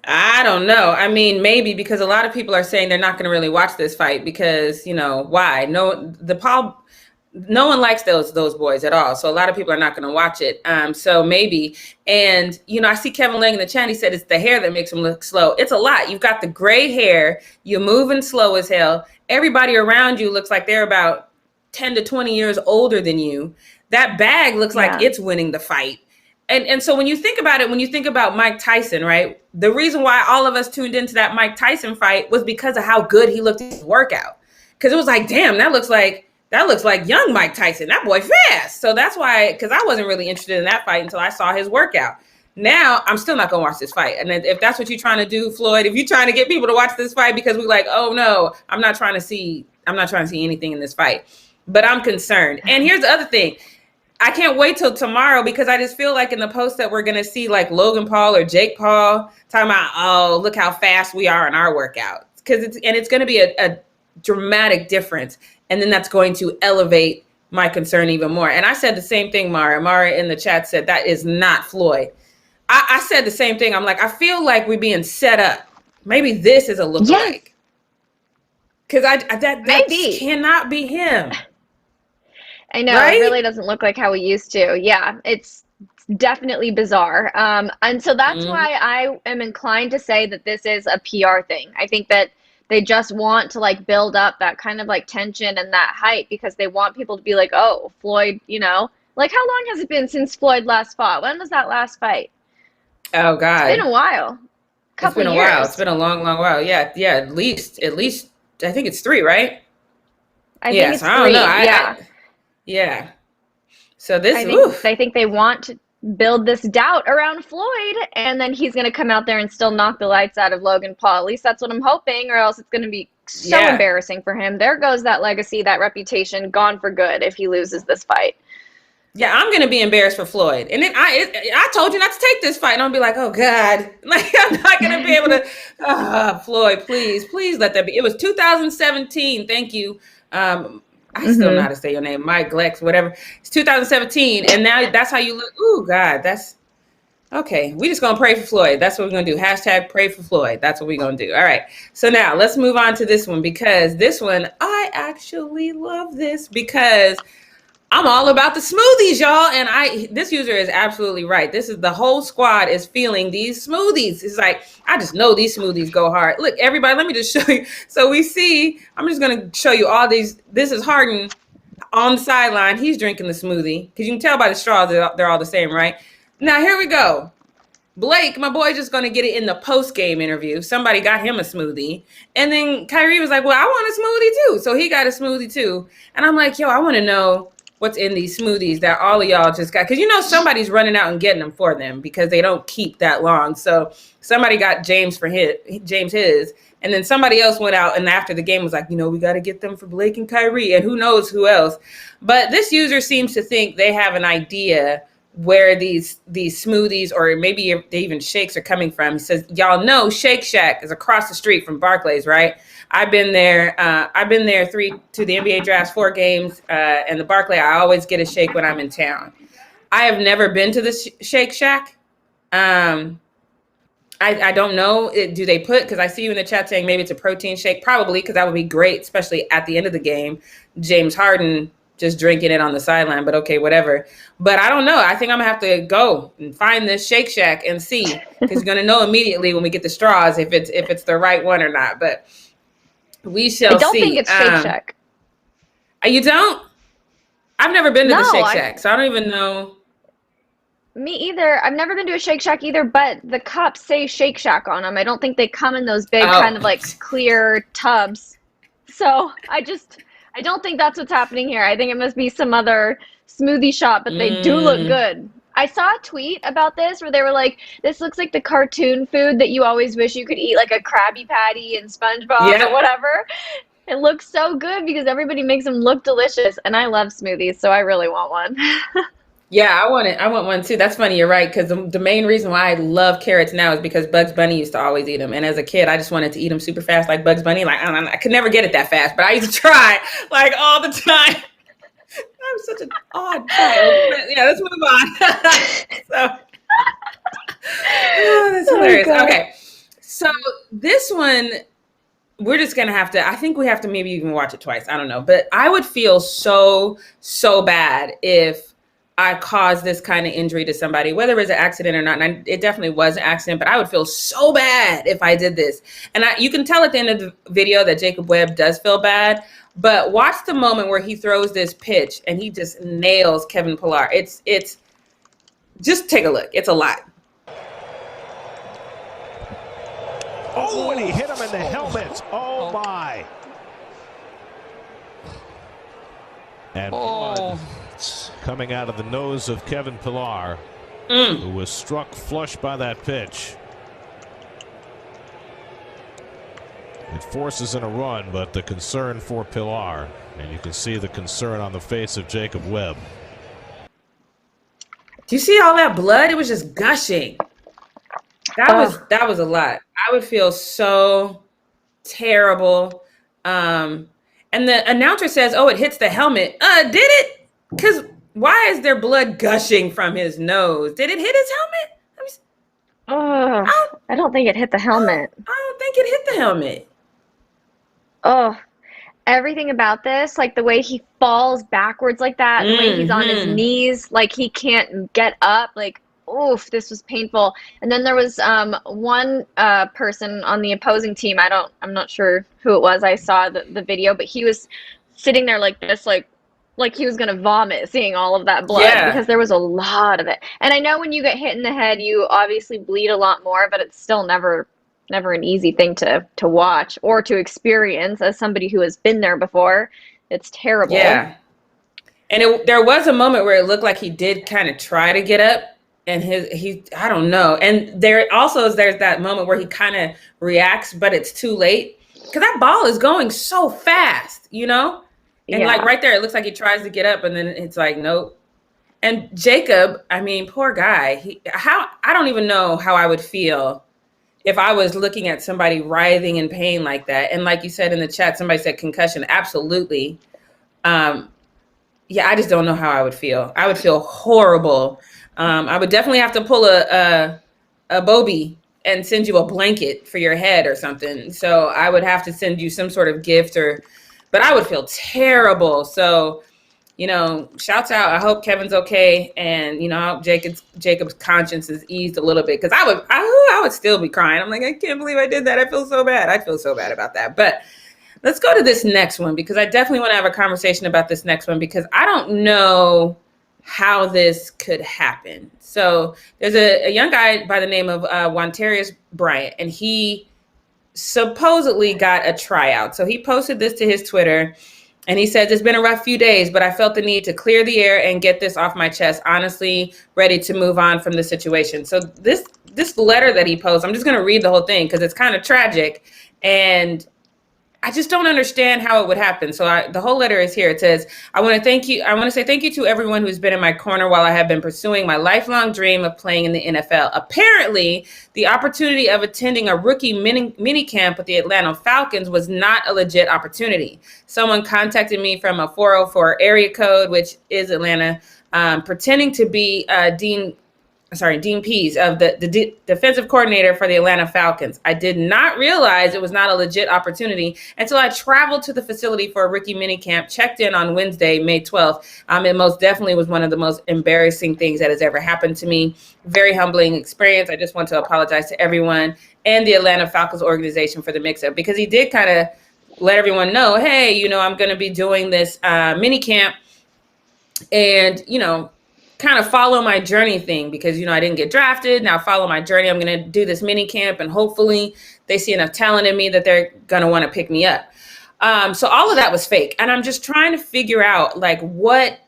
I don't know. I mean, maybe, because a lot of people are saying they're not going to really watch this fight because, why? No one likes those boys at all. So a lot of people are not going to watch it. So maybe. And, I see Kevin Lang in the chat. He said it's the hair that makes him look slow. It's a lot. You've got the gray hair. You're moving slow as hell. Everybody around you looks like they're about 10 to 20 years older than you. That bag looks like it's winning the fight. And so when you think about it, when you think about Mike Tyson, right? The reason why all of us tuned into that Mike Tyson fight was because of how good he looked in his workout. Because it was like, damn, that looks like young Mike Tyson. That boy fast. So that's why, because I wasn't really interested in that fight until I saw his workout. Now I'm still not gonna watch this fight. And if that's what you're trying to do, Floyd, if you're trying to get people to watch this fight because we're like, oh no, I'm not trying to see anything in this fight. But I'm concerned. And here's the other thing. I can't wait till tomorrow, because I just feel like in the post that we're going to see like Logan Paul or Jake Paul talking about, oh, look how fast we are in our workout. Because it's going to be a dramatic difference. And then that's going to elevate my concern even more. And I said the same thing, Mara. Mara in the chat said that is not Floyd. I said the same thing. I'm like, I feel like we're being set up. Maybe this is a lookalike. Because that cannot be him. I know, right? It really doesn't look like how he used to. Yeah, it's definitely bizarre. And so that's why I am inclined to say that this is a PR thing. I think that they just want to like build up that kind of like tension and that hype, because they want people to be like, oh, Floyd, like how long has it been since Floyd last fought? When was that last fight? Oh God. It's been a while. It's been a while. It's been a long, long while. Yeah. At least I think it's 3, right? I think it's 3. I don't know. Yeah. So this, I think they want to build this doubt around Floyd, and then he's going to come out there and still knock the lights out of Logan Paul. At least that's what I'm hoping, or else it's going to be So Yeah. embarrassing for him. There goes that legacy, that reputation, gone for good if he loses this fight. Yeah, I'm gonna be embarrassed for Floyd, and then I told you not to take this fight, and I'll be like, oh God, like I'm not gonna be able to. Floyd, please let that be. It was 2017. Thank you. I still know how to say your name, Mike Glex, whatever. It's 2017, and now that's how you look. Ooh, God, that's okay. We just gonna pray for Floyd. That's what we're gonna do. Hashtag pray for Floyd. That's what we're gonna do. All right. So now let's move on to this one, because this one I actually love this because I'm all about the smoothies, y'all. And this user is absolutely right. This is the whole squad is feeling these smoothies. It's like, I just know these smoothies go hard. Look, everybody, let me just show you. So we see, I'm just going to show you all these. This is Harden on the sideline. He's drinking the smoothie because you can tell by the straws that they're all the same, right? Now, here we go. Blake, my boy, just going to get it in the post-game interview. Somebody got him a smoothie. And then Kyrie was like, well, I want a smoothie too. So he got a smoothie too. And I'm like, yo, I want to know what's in these smoothies that all of y'all just got, because you know somebody's running out and getting them for them because they don't keep that long. So somebody got James his, and then somebody else went out and after the game was like, you know, we got to get them for Blake and Kyrie and who knows who else. But this user seems to think they have an idea where these smoothies or maybe they even shakes are coming from. He says, y'all know Shake Shack is across the street from Barclays, right? I've been there 3 to the NBA drafts, 4 games, and the Barclay. I always get a shake when I'm in town. I have never been to the Shake Shack. I don't know. Do they put, because I see you in the chat saying maybe it's a protein shake, probably, because that would be great, especially at the end of the game. James Harden just drinking it on the sideline, but okay, whatever. But I don't know. I think I'm gonna have to go and find this Shake Shack and see, because you're gonna know immediately when we get the straws if it's the right one or not. But we shall see. I don't think it's Shake Shack. You don't? I've never been to the Shake Shack, so I don't even know. Me either. I've never been to a Shake Shack either, but the cups say Shake Shack on them. I don't think they come in those big kind of like clear tubs. So I don't think that's what's happening here. I think it must be some other smoothie shop, but they do look good. I saw a tweet about this where they were like, this looks like the cartoon food that you always wish you could eat, like a Krabby Patty and SpongeBob or whatever. It looks so good because everybody makes them look delicious, and I love smoothies, so I really want one. Yeah, I want one too. That's funny. You're right, because the main reason why I love carrots now is because Bugs Bunny used to always eat them, and as a kid, I just wanted to eat them super fast like Bugs Bunny. Like I could never get it that fast, but I used to try like all the time. I'm such an odd child. But yeah, let's move on. That's hilarious. Okay, so this one, we're just gonna have to. I think we have to maybe even watch it twice. I don't know, but I would feel so bad if I caused this kind of injury to somebody, whether it was an accident or not. And it definitely was an accident, but I would feel so bad if I did this. And you can tell at the end of the video that Jacob Webb does feel bad, but watch the moment where he throws this pitch and he just nails Kevin Pillar. It's just take a look. It's a lot. Oh, and he hit him in the helmet. Oh, my. And blood coming out of the nose of Kevin Pillar, who was struck flush by that pitch. It forces in a run, but the concern for Pillar, and you can see the concern on the face of Jacob Webb. Do you see all that blood? It was just gushing. That was a lot. I would feel so terrible. And the announcer says, "Oh, it hits the helmet." Did it? Because why is there blood gushing from his nose? Did it hit his helmet? I don't think it hit the helmet. I don't think it hit the helmet. Oh, everything about this, like the way he falls backwards like that, the way he's on his knees, like he can't get up, like, oof, this was painful. And then there was one person on the opposing team, I'm not sure who it was, I saw the video, but he was sitting there like this, like he was gonna vomit seeing all of that blood because there was a lot of it. And I know when you get hit in the head, you obviously bleed a lot more, but it's still never an easy thing to watch or to experience as somebody who has been there before. It's terrible. Yeah. And there was a moment where it looked like he did kind of try to get up, and I don't know. And there's that moment where he kind of reacts, but it's too late. because that ball is going so fast, you know? And like Yeah. right there, it looks like he tries to get up and then it's like, nope. And Jacob, I mean, poor guy. I don't even know how I would feel if I was looking at somebody writhing in pain like that. And like you said in the chat, somebody said concussion. Absolutely. Yeah, I just don't know how I would feel. I would feel horrible. I would definitely have to pull a Bobby and send you a blanket for your head or something. So I would have to send you some sort of gift but I would feel terrible. So, you know, shouts out. I hope Kevin's okay. And, you know, I hope Jacob's conscience is eased a little bit. Cause I would still be crying. I'm like, I can't believe I did that. I feel so bad. I feel so bad about that. But let's go to this next one because I definitely want to have a conversation about this next one because I don't know how this could happen. So there's a young guy by the name of Bryant, and he supposedly got a tryout. So he posted this to his Twitter, and he said, "It's been a rough few days, but I felt the need to clear the air and get this off my chest. Honestly, ready to move on from the situation." So this letter that he posted, I'm just going to read the whole thing because it's kind of tragic, and I just don't understand how it would happen. So the whole letter is here. It says, I want to say thank you to everyone who's been in my corner while I have been pursuing my lifelong dream of playing in the NFL. Apparently, the opportunity of attending a rookie mini camp with the Atlanta Falcons was not a legit opportunity. Someone contacted me from a 404 area code, which is Atlanta, pretending to be Dean Pease of the defensive coordinator for the Atlanta Falcons. I did not realize it was not a legit opportunity until I traveled to the facility for a rookie minicamp, checked in on Wednesday, May 12th. It most definitely was one of the most embarrassing things that has ever happened to me. Very humbling experience. I just want to apologize to everyone and the Atlanta Falcons organization for the mix-up because he did kind of let everyone know, hey, you know, I'm going to be doing this minicamp and, you know, kind of follow my journey thing because, you know, I didn't get drafted. Now follow my journey. I'm going to do this mini camp and hopefully they see enough talent in me that they're going to want to pick me up. So all of that was fake. And I'm just trying to figure out like what,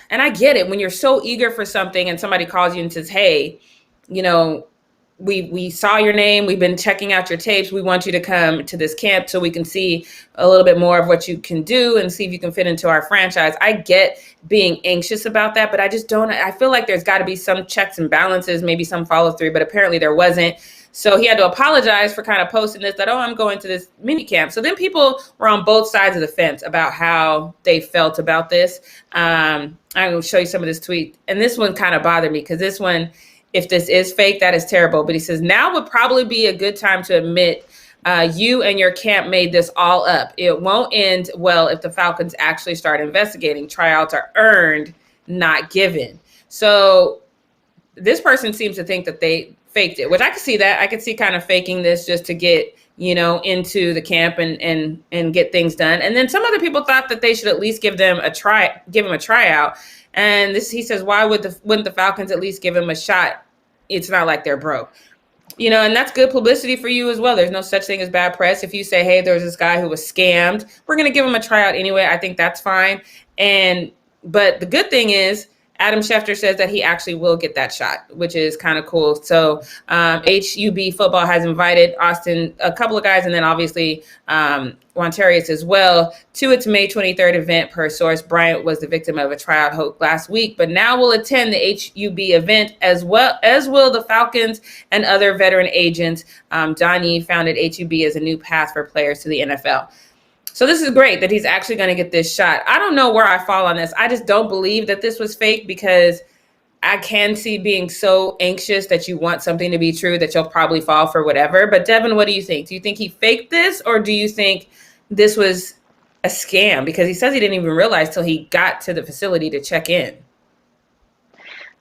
and I get it when you're so eager for something and somebody calls you and says, hey, you know, we saw your name. We've been checking out your tapes. We want you to come to this camp so we can see a little bit more of what you can do and see if you can fit into our franchise. I get being anxious about that, but I just don't. I feel like there's got to be some checks and balances, maybe some follow through, but apparently there wasn't. So he had to apologize for kind of posting this that, oh, I'm going to this mini camp. So then people were on both sides of the fence about how they felt about this. I'm going to show you some of this tweet. And this one kind of bothered me because this one, if this is fake, that is terrible. But he says, now would probably be a good time to admit you and your camp made this all up. It won't end well if the Falcons actually start investigating. Tryouts are earned, not given. So this person seems to think that they faked it, which I could see that. I could see kind of faking this just to get, you know, into the camp and get things done. And then some other people thought that they should at least give him a tryout. And he says, why wouldn't the Falcons at least give him a shot? It's not like they're broke. You know, and that's good publicity for you as well. There's no such thing as bad press. If you say, hey, there's this guy who was scammed, we're going to give him a tryout anyway. I think that's fine. But the good thing is, Adam Schefter says that he actually will get that shot, which is kind of cool. So HUB football has invited Austin, a couple of guys, and then obviously Wontarius as well, to its May 23rd event. Per source, Bryant was the victim of a tryout hoax last week, but now will attend the HUB event as well as will the Falcons and other veteran agents. Donnie founded HUB as a new path for players to the NFL. So this is great that he's actually going to get this shot. I don't know where I fall on this. I just don't believe that this was fake because I can see being so anxious that you want something to be true that you'll probably fall for whatever. But Devin, what do you think? Do you think he faked this or do you think this was a scam? Because he says he didn't even realize till he got to the facility to check in.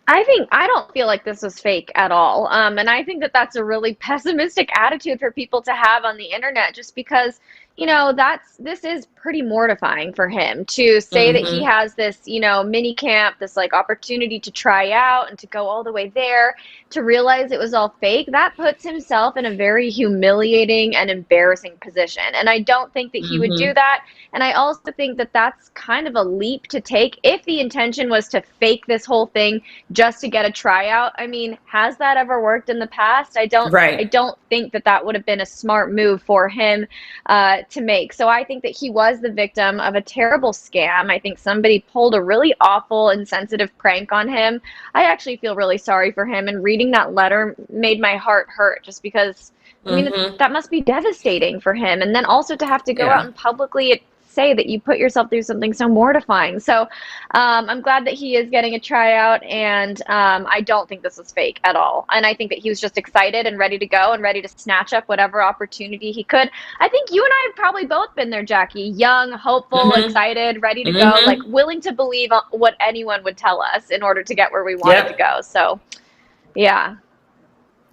I don't feel like this was fake at all. And I think that that's a really pessimistic attitude for people to have on the internet just because, this is pretty mortifying for him to say that he has this, mini camp, this like opportunity to try out and to go all the way there, to realize it was all fake. That puts himself in a very humiliating and embarrassing position. And I don't think that he would do that. And I also think that that's kind of a leap to take if the intention was to fake this whole thing just to get a tryout. I mean, has that ever worked in the past? I don't think that would have been a smart move for him to make. So I think that he was the victim of a terrible scam. I think somebody pulled a really awful, insensitive prank on him. I actually feel really sorry for him, and reading that letter made my heart hurt just because, I mean, that must be devastating for him. And then also to have to go out and publicly say that you put yourself through something so mortifying. So I'm glad that he is getting a tryout, and I don't think this is fake at all. And I think that he was just excited and ready to go and ready to snatch up whatever opportunity he could. I think you and I have probably both been there, Jackie. Young, hopeful, excited, ready to go, like willing to believe what anyone would tell us in order to get where we wanted to go. So, yeah.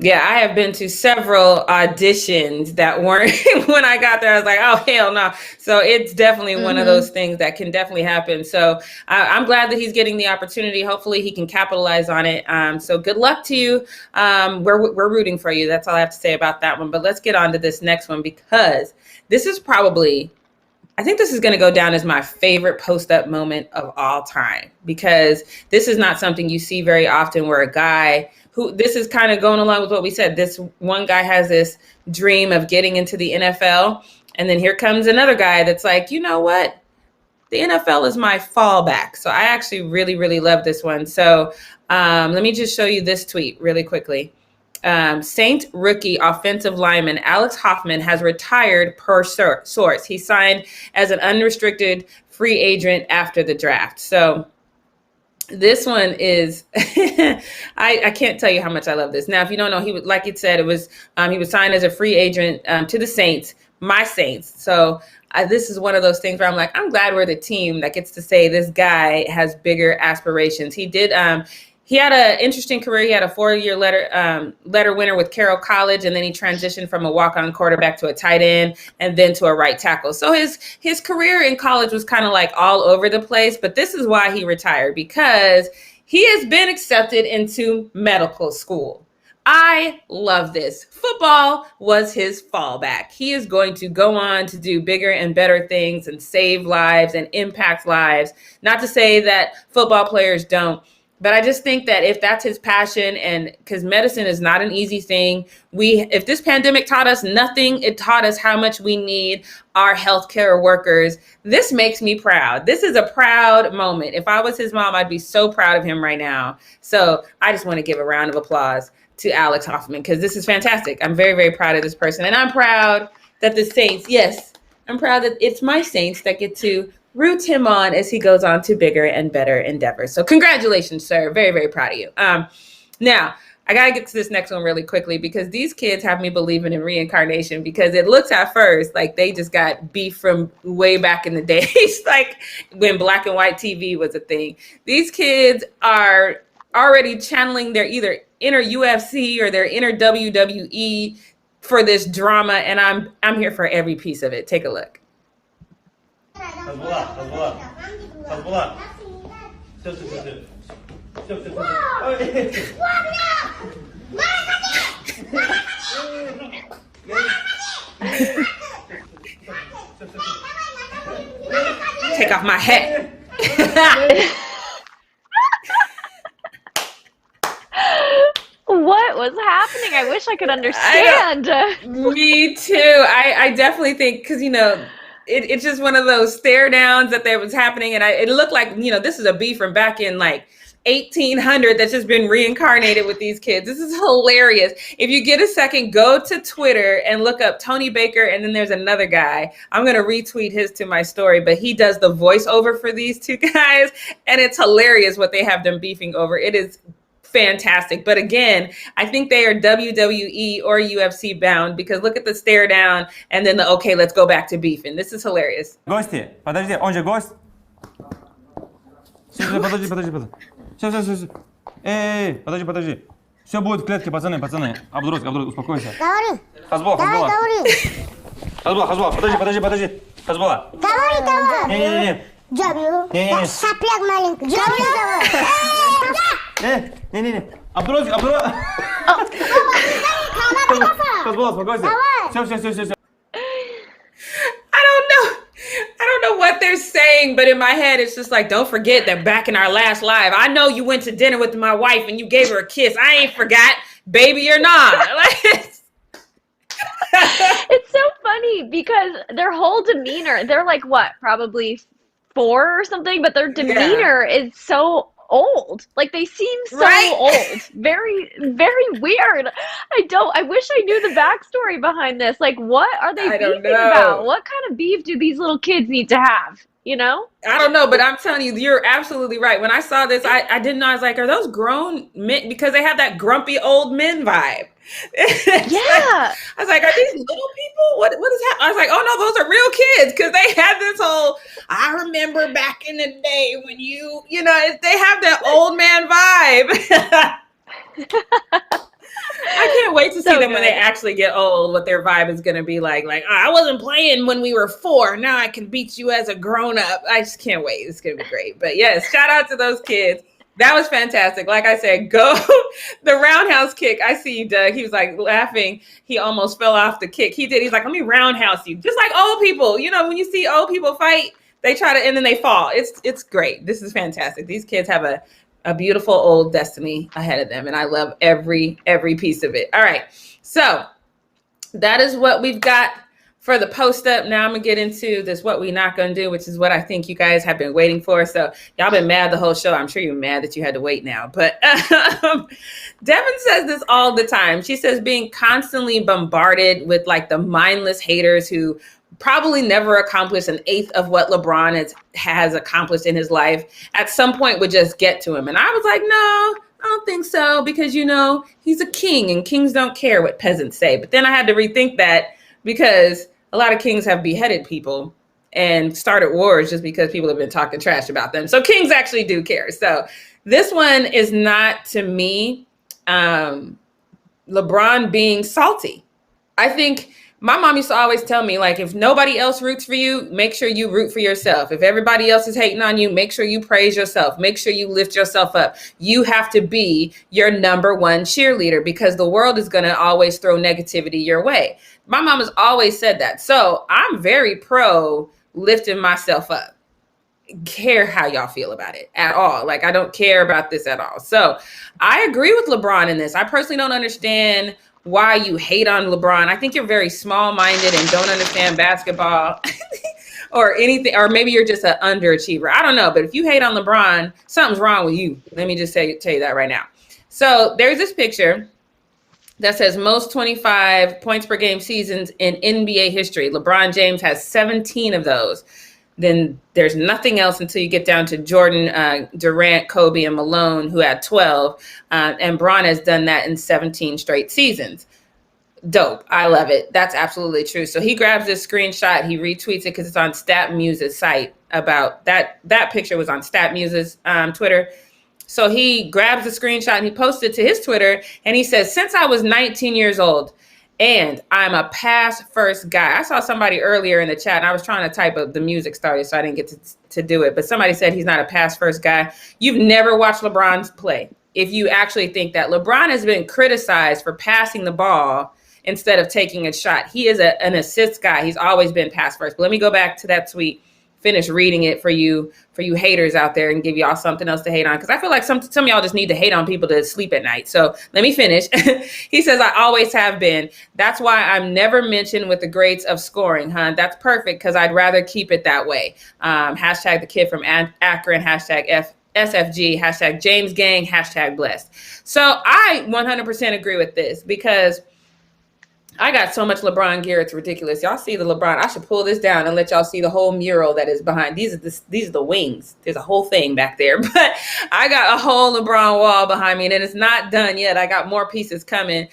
Yeah, I have been to several auditions that weren't, when I got there, I was like, oh, hell no. So it's definitely one of those things that can definitely happen. So I'm glad that he's getting the opportunity. Hopefully he can capitalize on it. So good luck to you. We're rooting for you. That's all I have to say about that one. But let's get on to this next one, because this is probably, I think this is going to go down as my favorite post-up moment of all time, because this is not something you see very often, where a guy who, this is kind of going along with what we said. This one guy has this dream of getting into the NFL. And then here comes another guy that's like, you know what? The NFL is my fallback. So I actually really, really love this one. So let me just show you this tweet really quickly. Saint rookie offensive lineman Alex Hoffman has retired per source. He signed as an unrestricted free agent after the draft. So this one is, I can't tell you how much I love this. Now, if you don't know, he was, like it said, it was, he was signed as a free agent to the Saints, my Saints. So this is one of those things where I'm like, I'm glad we're the team that gets to say this guy has bigger aspirations. He did, he had an interesting career. He had a 4-year letter winner with Carroll College, and then he transitioned from a walk-on quarterback to a tight end, and then to a right tackle. So his career in college was kind of like all over the place, but this is why he retired, because he has been accepted into medical school. I love this. Football was his fallback. He is going to go on to do bigger and better things and save lives and impact lives. Not to say that football players don't, but I just think that if that's his passion, and because medicine is not an easy thing, if this pandemic taught us nothing, it taught us how much we need our healthcare workers. This makes me proud. This is a proud moment. If I was his mom, I'd be so proud of him right now. So I just want to give a round of applause to Alex Hoffman, because this is fantastic. I'm very, very proud of this person. And I'm proud that the Saints, yes, I'm proud that it's my Saints that get to root him on as he goes on to bigger and better endeavors. So congratulations, sir. Very, very proud of you. Now, I got to get to this next one really quickly, because these kids have me believing in reincarnation, because it looks at first like they just got beef from way back in the days, like when black and white TV was a thing. These kids are already channeling their either inner UFC or their inner WWE for this drama, and I'm here for every piece of it. Take a look. Take off my hat. What was happening? I wish I could understand. Me too. I definitely think, because, it's just one of those stare downs that there was happening. And it looked like, this is a beef from back in like 1800 that's just been reincarnated with these kids. This is hilarious. If you get a second, go to Twitter and look up Tony Baker. And then there's another guy. I'm going to retweet his to my story, but he does the voiceover for these two guys. And it's hilarious what they have them beefing over. It is fantastic. But again, I think they are WWE or UFC bound, because look at the stare down and then okay, let's go back to beefing. This is hilarious. Гости, подожди, он же гость. Подожди. Все. Эй, подожди. Все будет в клетке, пацаны. Абдурус, успокойся. Говори. Хазбол. Говори. Хазбала, подожди. Хазбала. Давай. Не. Джабю. Не. Сопляк маленький. Джабю. Не. Абдурозик. Хазбала, спокойся. Все. I don't know what they're saying, but in my head, it's just like, don't forget that back in our last live, I know you went to dinner with my wife and you gave her a kiss. I ain't forgot, baby or not. It's so funny because their whole demeanor, they're like what, probably 4 or something, but their demeanor is so old. Like they seem so old. Very, very weird. I wish I knew the backstory behind this. Like what are they beefing about? What kind of beef do these little kids need to have? You know? I don't know, but I'm telling you, you're absolutely right. When I saw this, I didn't know. I was like, are those grown men? Because they have that grumpy old men vibe. I was like, are these little people? What is happening? I was like, oh no, those are real kids. Because they had this whole, I remember back in the day when they have that old man vibe. I can't wait to see them when they actually get old, what their vibe is going to be like. Like, oh, I wasn't playing when we were 4. Now I can beat you as a grown up. I just can't wait. It's going to be great. But yes, shout out to those kids. That was fantastic. Like I said, go the roundhouse kick. I see you, Doug. He was like laughing. He almost fell off the kick. He did. He's like, let me roundhouse you. Just like old people. You know, when you see old people fight, they try to, and then they fall. It's great. This is fantastic. These kids have a beautiful old destiny ahead of them. And I love every piece of it. All right. So that is what we've got for the post up. Now I'm going to get into this, what we not going to do, which is what I think you guys have been waiting for. So y'all been mad the whole show. I'm sure you're mad that you had to wait now. But Devin says this all the time. She says being constantly bombarded with like the mindless haters who probably never accomplished an eighth of what LeBron has accomplished in his life, at some point would just get to him. And I was like, no, I don't think so, because, he's a king and kings don't care what peasants say. But then I had to rethink that because a lot of kings have beheaded people and started wars just because people have been talking trash about them. So kings actually do care. So this one is not, to me, LeBron being salty. I think my mom used to always tell me, like, if nobody else roots for you, make sure you root for yourself. If everybody else is hating on you, make sure you praise yourself. Make sure you lift yourself up. You have to be your number one cheerleader because the world is going to always throw negativity your way. My mom has always said that. So I'm very pro lifting myself up. Care how y'all feel about it at all. Like, I don't care about this at all. So I agree with LeBron in this. I personally don't understand why you hate on LeBron. I think you're very small-minded and don't understand basketball or anything, or maybe you're just an underachiever. I don't know, but if you hate on LeBron, something's wrong with you. Let me just tell you that right now. So there's this picture that says most 25 points per game seasons in NBA history. LeBron James has 17 of those. Then there's nothing else until you get down to Jordan, Durant, Kobe, and Malone, who had 12. And Bron has done that in 17 straight seasons. Dope. I love it. That's absolutely true. So he grabs this screenshot. He retweets it because it's on StatMuse's site about that. That picture was on StatMuse's Twitter. So he grabs the screenshot and he posted it to his Twitter. And he says, since I was 19 years old, and I'm a pass first guy. I saw somebody earlier in the chat and I was trying to type up the music started, so I didn't get to do it. But somebody said he's not a pass first guy. You've never watched LeBron play. If you actually think that LeBron has been criticized for passing the ball instead of taking a shot. He is an assist guy. He's always been pass first. But let me go back to that tweet, finish reading it for you haters out there and give y'all something else to hate on. Because I feel like some of y'all just need to hate on people to sleep at night. So let me finish. He says, I always have been. That's why I'm never mentioned with the greats of scoring, huh? That's perfect because I'd rather keep it that way. Hashtag the kid from Akron, hashtag SFG, hashtag James Gang, hashtag blessed. So I 100% agree with this because I got so much LeBron gear, it's ridiculous. Y'all see the LeBron. I should pull this down and let y'all see the whole mural that is behind. These are the wings. There's a whole thing back there. But I got a whole LeBron wall behind me, and it's not done yet. I got more pieces coming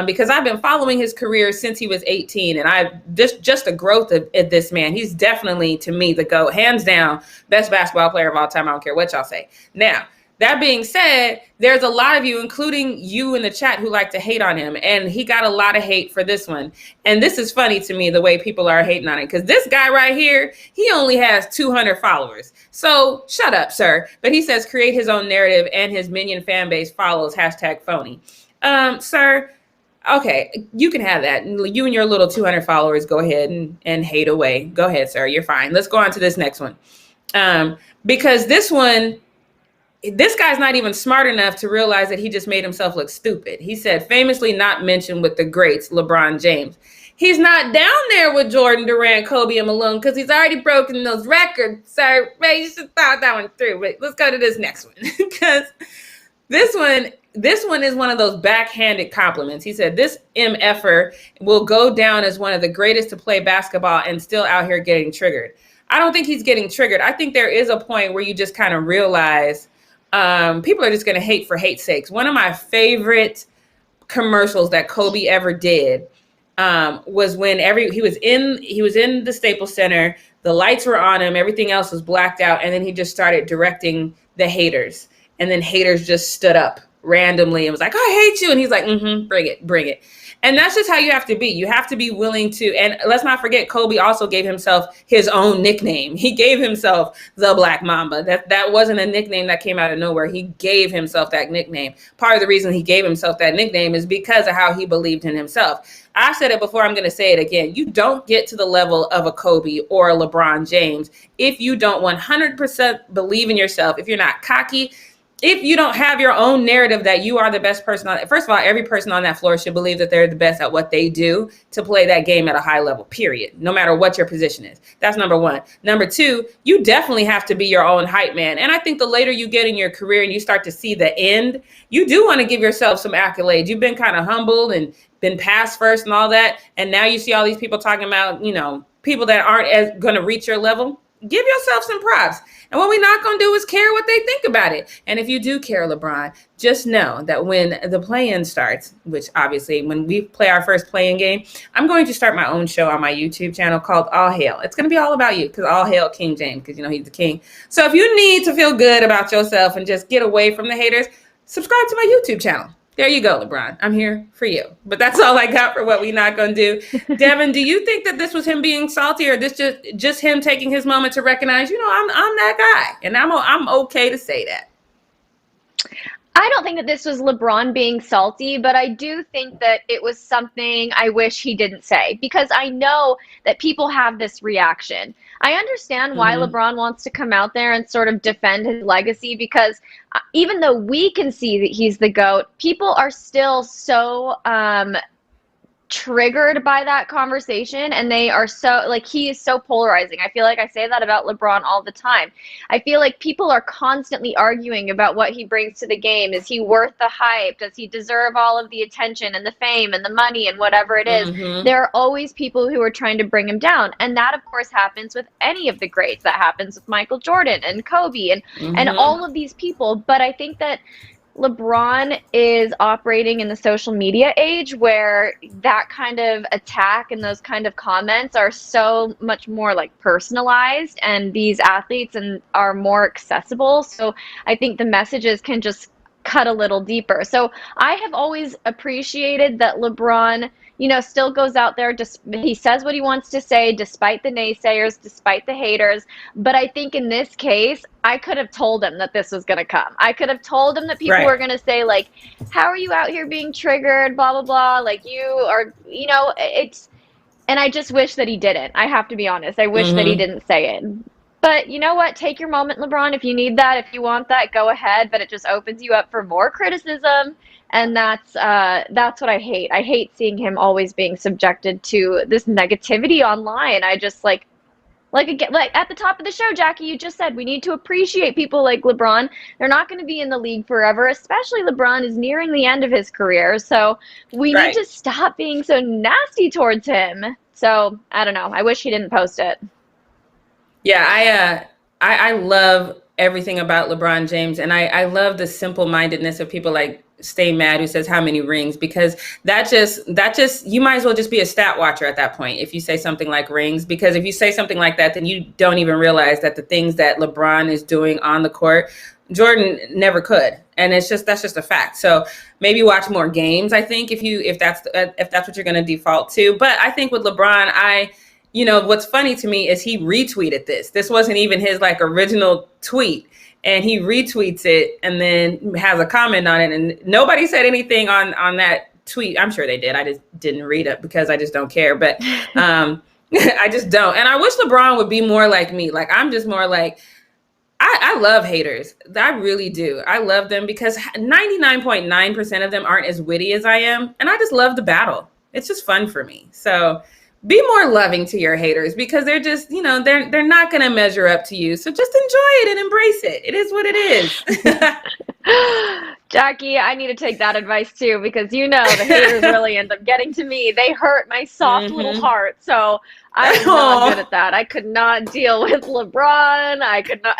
because I've been following his career since he was 18, and I just the growth of this man. He's definitely, to me, the GOAT. Hands down, best basketball player of all time. I don't care what y'all say. Now, That being said, there's a lot of you, including you in the chat, who like to hate on him. And he got a lot of hate for this one. And this is funny to me, the way people are hating on it. Because this guy right here, he only has 200 followers. So shut up, sir. But he says create his own narrative and his minion fan base follows #phony. Sir, okay, you can have that. You and your little 200 followers, go ahead and hate away. Go ahead, sir. You're fine. Let's go on to this next one. Because this guy's not even smart enough to realize that he just made himself look stupid. He said, famously not mentioned with the greats, LeBron James. He's not down there with Jordan, Durant, Kobe, and Malone because he's already broken those records. So you should thought that one through. But let's go to this next one because this one is one of those backhanded compliments. He said, this MFer will go down as one of the greatest to play basketball and still out here getting triggered. I don't think he's getting triggered. I think there is a point where you just kind of realize people are just going to hate for hate's sakes. One of my favorite commercials that Kobe ever did was when he was in the Staples Center, the lights were on him, everything else was blacked out, and then he just started directing the haters, and then haters just stood up randomly and was like, I hate you, and he's like, bring it. And that's just how you have to be. You have to be willing to, and let's not forget, Kobe also gave himself his own nickname. He gave himself the Black Mamba. That wasn't a nickname that came out of nowhere. He gave himself that nickname. Part of the reason he gave himself that nickname is because of how he believed in himself. I've said it before, I'm going to say it again. You don't get to the level of a Kobe or a LeBron James if you don't 100% believe in yourself, if you're not cocky, if you don't have your own narrative that you are the best person on it. First of all, every person on that floor should believe that they're the best at what they do to play that game at a high level, period, no matter what your position is. That's number one. Number two, you definitely have to be your own hype man. And I think the later you get in your career and you start to see the end, you do want to give yourself some accolades. You've been kind of humbled and been passed first and all that. And now you see all these people talking about, people that aren't going to reach your level. Give yourself some props. And what we're not going to do is care what they think about it. And if you do care, LeBron, just know that when the play-in starts, which obviously when we play our first play-in game, I'm going to start my own show on my YouTube channel called All Hail. It's going to be all about you because all hail King James because, he's the king. So if you need to feel good about yourself and just get away from the haters, subscribe to my YouTube channel. There you go, LeBron. I'm here for you. But that's all I got for what we're not going to do. Devin, do you think that this was him being salty or this just him taking his moment to recognize, I'm that guy and I'm okay to say that? I don't think that this was LeBron being salty, but I do think that it was something I wish he didn't say because I know that people have this reaction. I understand why LeBron wants to come out there and sort of defend his legacy because even though we can see that he's the GOAT, people are still so triggered by that conversation and they are so he is so polarizing. I feel like I say that about LeBron all the time. I feel like people are constantly arguing about what he brings to the game. Is he worth the hype? Does he deserve all of the attention and the fame and the money and whatever it is? There are always people who are trying to bring him down, and that of course happens with any of the greats. That happens with Michael Jordan and Kobe and all of these people. But I think that LeBron is operating in the social media age where that kind of attack and those kind of comments are so much more personalized, and these athletes are more accessible. So I think the messages can just cut a little deeper. So I have always appreciated that LeBron, still goes out there, just he says what he wants to say, despite the naysayers, despite the haters. But I think in this case, I could have told him that this was going to come. I could have told him that people were going to say, how are you out here being triggered, blah, blah, blah, you are, and I just wish that he didn't. I have to be honest. I wish that he didn't say it. But you know what? Take your moment, LeBron. If you need that, if you want that, go ahead. But it just opens you up for more criticism. And that's what I hate. I hate seeing him always being subjected to this negativity online. I just like at the top of the show, Jackie, you just said we need to appreciate people like LeBron. They're not going to be in the league forever, especially LeBron is nearing the end of his career. So we need to stop being so nasty towards him. So I don't know. I wish he didn't post it. Yeah, I love everything about LeBron James, and I love the simple-mindedness of people like Stay Mad who says how many rings, because that just you might as well just be a stat watcher at that point if you say something like rings, because if you say something like that, then you don't even realize that the things that LeBron is doing on the court, Jordan never could, and that's just a fact. So maybe watch more games. I think if that's what you're going to default to. But I think with LeBron, what's funny to me is he retweeted this. This wasn't even his like original tweet, and he retweets it and then has a comment on it, and nobody said anything on that tweet. I'm sure they did. I just didn't read it because I just don't care. But I just don't. And I wish LeBron would be more like me. Like I'm just more like. I love haters. I really do. I love them because 99.9% of them aren't as witty as I am. And I just love the battle. It's just fun for me. So be more loving to your haters because they're just, they're not going to measure up to you. So just enjoy it and embrace it. It is what it is. Jackie, I need to take that advice too because the haters really end up getting to me. They hurt my soft little heart. So I'm not good at that. I could not deal with LeBron.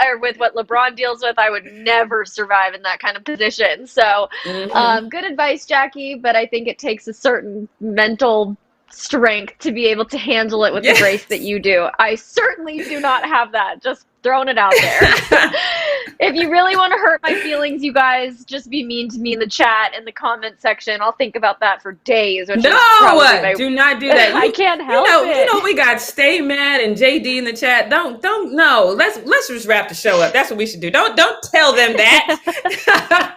Or with what LeBron deals with. I would never survive in that kind of position. So good advice, Jackie, but I think it takes a certain mental strength to be able to handle it with the grace that you do. I certainly do not have that. Just throwing it out there. If you really want to hurt my feelings, you guys, just be mean to me in the chat, in the comment section. I'll think about that for days. Do not do that. I can't help it. We got Stay Mad and JD in the chat. Don't no. Let's just wrap the show up. That's what we should do. Don't tell them that.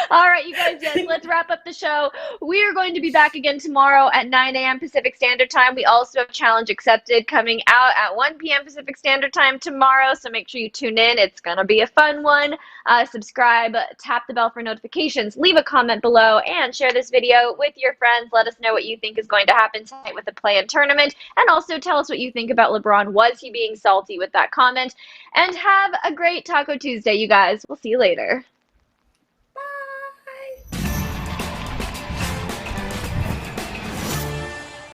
All right, you guys, yes, let's wrap up the show. We are going to be back again tomorrow at 9 a.m. Pacific Standard Time. We also have Challenge Accepted coming out at 1 p.m. Pacific Standard Time tomorrow, so make sure you tune in. It's going to be a fun one. Subscribe, tap the bell for notifications, leave a comment below, and share this video with your friends. Let us know what you think is going to happen tonight with the play-in tournament, and also tell us what you think about LeBron. Was he being salty with that comment? And have a great Taco Tuesday, you guys. We'll see you later.